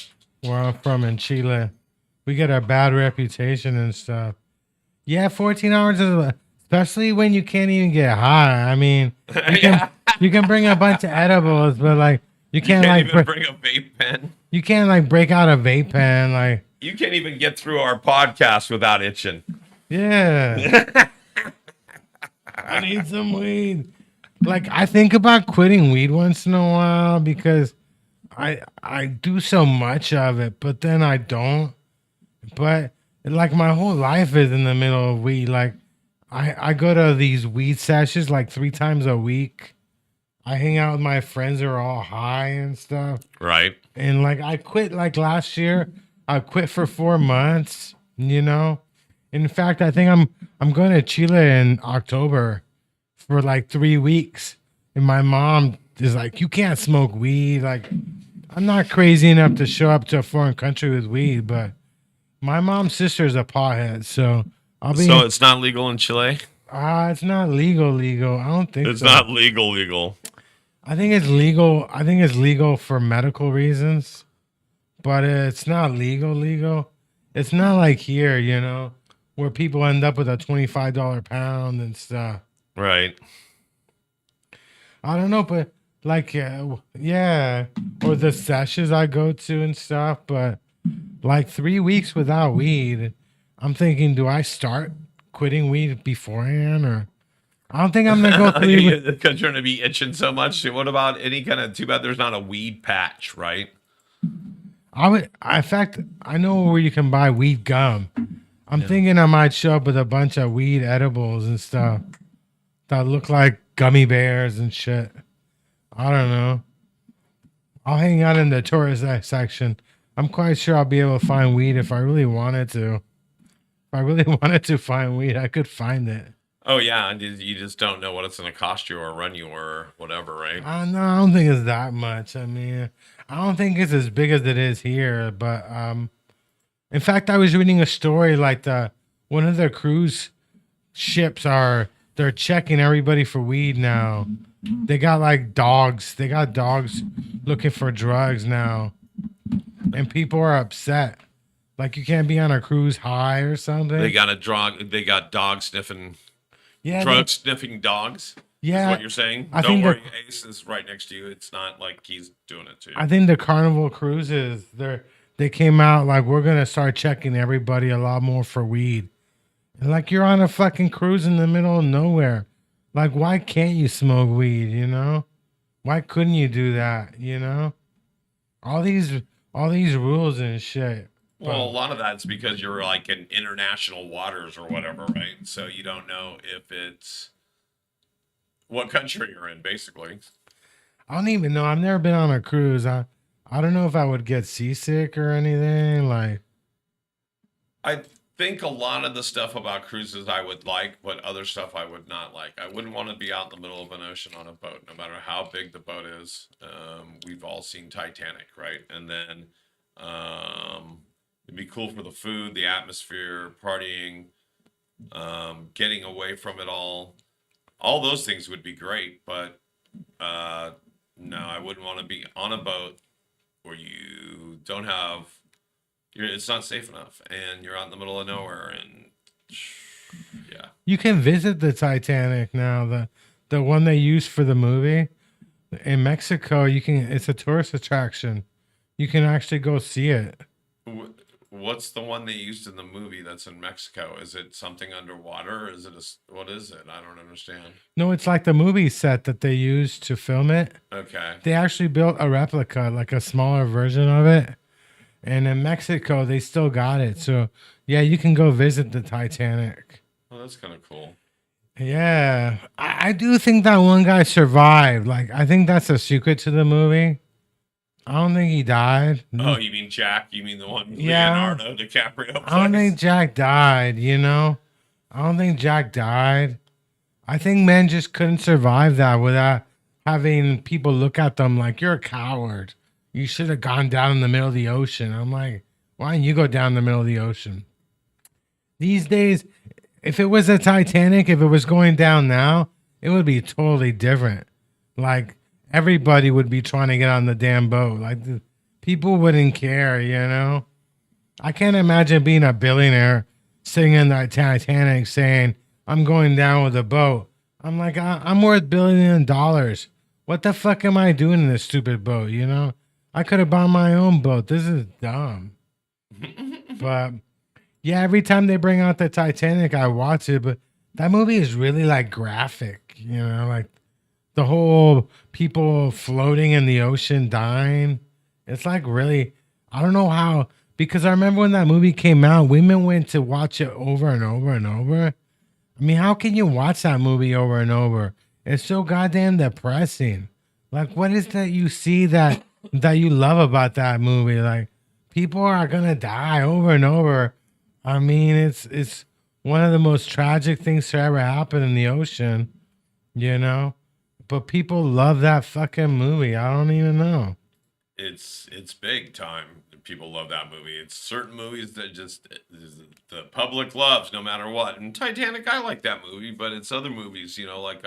I'm from in Chile. We get a bad reputation and stuff. Yeah, 14 hours is, especially when you can't even get high. I mean, you can bring a bunch of edibles, but like you can't even bring a vape pen. You can't like break out a vape pen. Like you can't even get through our podcast without itching. Yeah. I need some weed. Like I think about quitting weed once in a while because I do so much of it, but then I don't. But like my whole life is in the middle of weed. Like I go to these weed sessions like 3 times a week. I hang out with my friends who are all high and stuff. Right. And like I quit like last year. I quit for 4 months, In fact, I think I'm going to Chile in October for like 3 weeks. And my mom is like, you can't smoke weed. Like, I'm not crazy enough to show up to a foreign country with weed, but my mom's sister is a pothead, so So it's not legal in Chile? It's not legal. I don't think It's so. not legal. I think it's legal. I think it's legal for medical reasons, but it's not legal. It's not like here, where people end up with a $25 pound and stuff. Right. I don't know, but like, yeah, or the sessions I go to and stuff, but like 3 weeks without weed, I'm thinking, do I start quitting weed beforehand or? I don't think I'm gonna go 3 weeks. Because you're going to be itching so much. What about any kind of, too bad there's not a weed patch, right? In fact, I know where you can buy weed gum. I'm thinking I might show up with a bunch of weed edibles and stuff that look like gummy bears and shit. I don't know. I'll hang out in the tourist section. I'm quite sure I'll be able to find weed if I really wanted to. If I really wanted to find weed, I could find it. Oh, yeah. And you just don't know what it's going to cost you or run you or whatever, right? No, I don't think it's that much. I mean, I don't think it's as big as it is here. But in fact, I was reading a story like one of the cruise ships they're checking everybody for weed now. They got like dogs. They got dogs looking for drugs now, and people are upset. Like you can't be on a cruise high or something. They got dog sniffing. Yeah, Drug sniffing dogs? Yeah. Is what you're saying? I Don't think worry, Ace is right next to you. It's not like he's doing it to you. I think the Carnival cruises, they came out like we're gonna start checking everybody a lot more for weed. And like you're on a fucking cruise in the middle of nowhere. Like why can't you smoke weed, Why couldn't you do that, All these rules and shit. Well, a lot of that's because you're like in international waters or whatever, right? So you don't know if it's what country you're in, basically. I don't even know. I've never been on a cruise. I don't know if I would get seasick or anything. Like, I think a lot of the stuff about cruises I would like, but other stuff I would not like. I wouldn't want to be out in the middle of an ocean on a boat, no matter how big the boat is. We've all seen Titanic, right? And then it'd be cool for the food, the atmosphere, partying, getting away from it all. All those things would be great, but no, I wouldn't want to be on a boat where you don't have, it's not safe enough, and you're out in the middle of nowhere, and yeah. You can visit the Titanic now, the one they used for the movie in Mexico. It's a tourist attraction. You can actually go see it. What's the one they used in the movie that's in Mexico? Is it something underwater? Is it what is it? I don't understand. No, it's like the movie set that they used to film it. Okay. They actually built a replica, like a smaller version of it. And in Mexico, they still got it. So, yeah, you can go visit the Titanic. Oh, that's kind of cool. Yeah. I do think that one guy survived. Like, I think that's a secret to the movie. I don't think he died. Oh, you mean Jack? You mean the one Yeah. Leonardo DiCaprio plays? I don't think Jack died, I don't think Jack died. I think men just couldn't survive that without having people look at them like, you're a coward. You should have gone down in the middle of the ocean. I'm like, why didn't you go down in the middle of the ocean? These days, if it was a Titanic, if it was going down now, it would be totally different. Like, everybody would be trying to get on the damn boat. Like, people wouldn't care, I can't imagine being a billionaire sitting in the Titanic saying, I'm going down with a boat. I'm like, I'm worth $1 billion. What the fuck am I doing in this stupid boat, I could have bought my own boat. This is dumb. But, yeah, every time they bring out the Titanic, I watch it. But that movie is really, like, graphic, like, the whole people floating in the ocean dying. It's like really, I don't know how, because I remember when that movie came out, women went to watch it over and over and over. I mean, how can you watch that movie over and over? It's so goddamn depressing. Like, what is that you see that you love about that movie? Like, people are gonna die over and over. I mean, it's one of the most tragic things to ever happen in the ocean, But people love that fucking movie. I don't even know. it's big time. People love that movie. It's certain movies that just the public loves no matter what. And Titanic, I like that movie, but it's other movies, like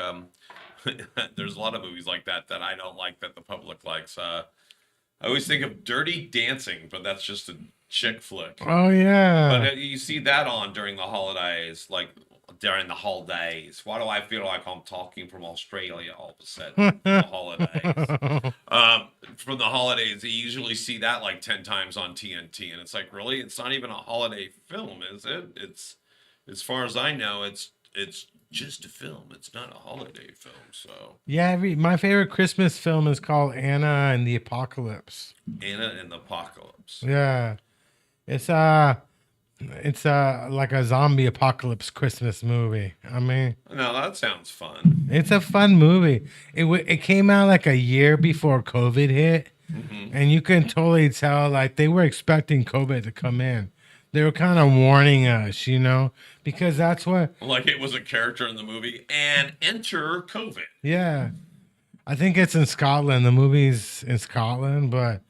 there's a lot of movies like that I don't like that the public likes. I always think of Dirty Dancing, but that's just a chick flick. Oh yeah. But you see that on during the holidays, like during the holidays. Why do I feel like I'm talking from Australia all of a sudden? The holidays. From the holidays, you usually see that like 10 times on TNT, and it's like, really, it's not even a holiday film, is it? It's, as far as I know, it's just a film. It's not a holiday film. So Yeah, my favorite Christmas film is called Anna and the Apocalypse. Anna and the Apocalypse. Yeah. It's like a zombie apocalypse Christmas movie. I mean, No, that sounds fun. it's a fun movie. It came out like a year before COVID hit, and you can totally tell like they were expecting COVID to come in. They were kind of warning us, because that's what. Like it was a character in the movie, and enter COVID. Yeah, I think it's in Scotland. The movie's in Scotland, but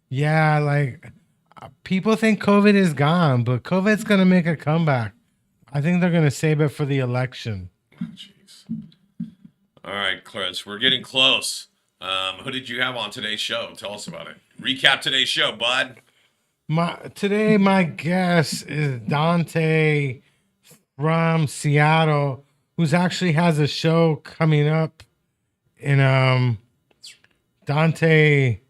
yeah, like people think COVID is gone, but COVID's gonna make a comeback. I think they're gonna save it for the election. Oh, jeez. All right, Chris, we're getting close. Who did you have on today's show? Tell us about it. Recap today's show, bud. My guest is Dante from Seattle, who's actually has a show coming up in Dante.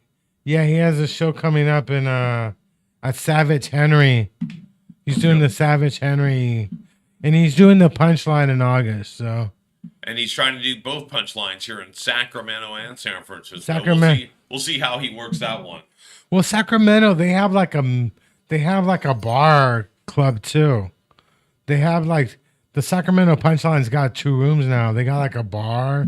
Yeah, he has a show coming up in at Savage Henry. He's doing the Savage Henry, and he's doing the Punchline in August. So, And he's trying to do both punchlines here in Sacramento and San Francisco. Sacramento. We'll see how he works that one. well, Sacramento they have like a bar club too. They have like the Sacramento Punchline's got 2 rooms now. They got like a bar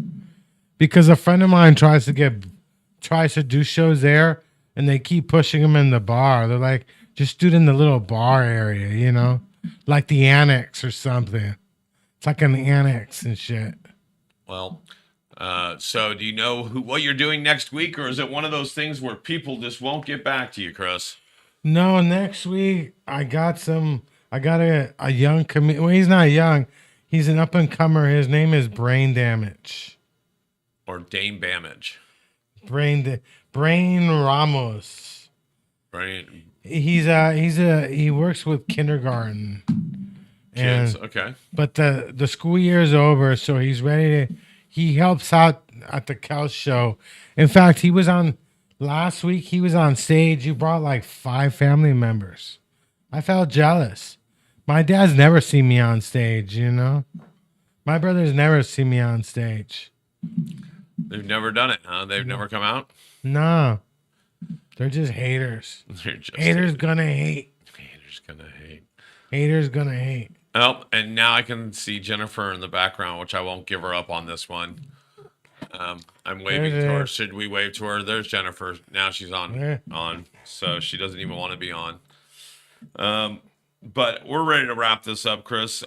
because a friend of mine tries to do shows there, and they keep pushing him in the bar. They're like, just do it in the little bar area, like the annex or something. It's like an annex and shit. Well, so do you know what you're doing next week, or is it one of those things where people just won't get back to you, Chris? No, next week I got a young comedian. Well, he's not young. He's an up and comer. His name is Brain Damage. Or Dame Bamage? Brain Ramos. Brain He works with kindergarten. kids. And, Okay. but the school year is over, so he's ready to. He helps out at the Cal show. In fact, he was on last week. He was on stage. He brought like 5 family members. I felt jealous. My dad's never seen me on stage. My brothers never seen me on stage. They've never done it, huh? They've never come out? No, they're just haters. They're just Haters gonna hate. Haters gonna hate. Haters gonna hate. Oh, and now I can see Jennifer in the background, which I won't give her up on this one. I'm waving to her. Should we wave to her? There's Jennifer. Now she's on, so she doesn't even want to be on. But we're ready to wrap this up, Chris.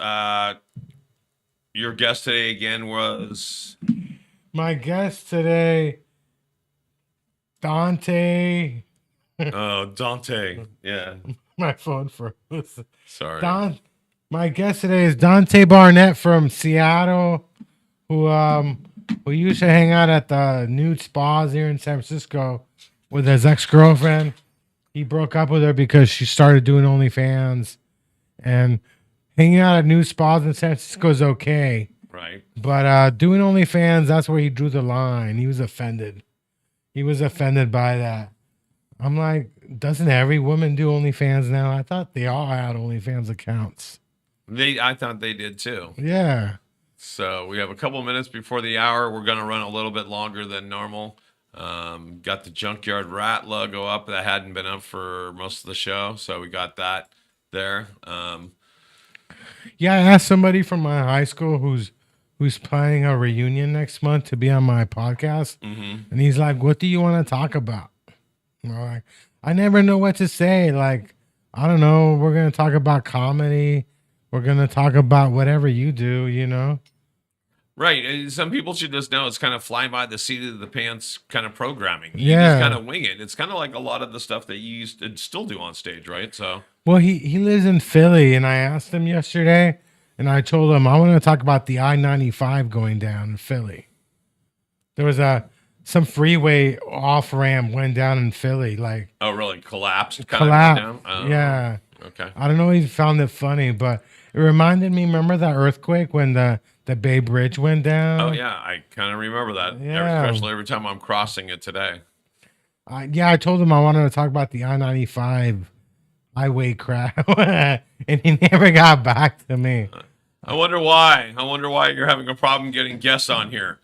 Your guest today again was My guest today, Dante. Dante. Yeah, My phone froze. sorry. My guest today is Dante Barnett from Seattle, who used to hang out at the nude spas here in San Francisco with his ex-girlfriend. He broke up with her because she started doing OnlyFans, and hanging out at nude spas in San Francisco is okay. Right. But doing OnlyFans, that's where he drew the line. He was offended. He was offended by that. I'm like, doesn't every woman do OnlyFans now? I thought they all had OnlyFans accounts. I thought they did too. Yeah. So we have a couple minutes before the hour. We're going to run a little bit longer than normal. Got the Junkyard Rat logo up that hadn't been up for most of the show. So we got that there. Yeah, I asked somebody from my high school who's planning a reunion next month to be on my podcast. And he's like, what do you want to talk about? I'm like, I never know what to say. Like, I don't know. We're going to talk about comedy. We're going to talk about whatever you do, Right. Some people should just know it's kind of fly by the seat of the pants kind of programming. You Yeah. just kind of wing it. It's kind of like a lot of the stuff that you used to still do on stage, right? So, Well, he lives in Philly, and I asked him yesterday, and I told him I want to talk about the I-95 going down in Philly. There was some freeway off ramp went down in Philly, like oh, really? Collapsed? Kind collapse. of went down? Oh, Yeah, okay. I don't know. He found it funny, but it reminded me. Remember that earthquake when the Bay Bridge went down? Oh, yeah. I kind of remember that, Yeah. especially every time I'm crossing it today. I told him I wanted to talk about the I-95 highway crash, and he never got back to me. I wonder why. I wonder why you're having a problem getting guests on here.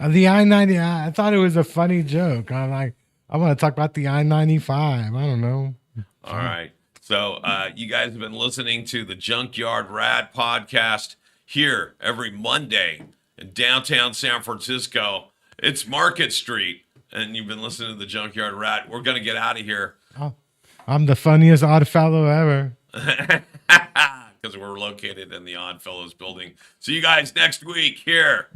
The I-90, I thought it was a funny joke. I'm like, I want to talk about the I-95. I don't know. All right. So you guys have been listening to the Junkyard Rat podcast here every Monday in downtown San Francisco. It's Market Street, and you've been listening to the Junkyard Rat. We're going to get out of here I'm the funniest odd fellow ever. because we're located in the Odd Fellows building. See you guys next week here.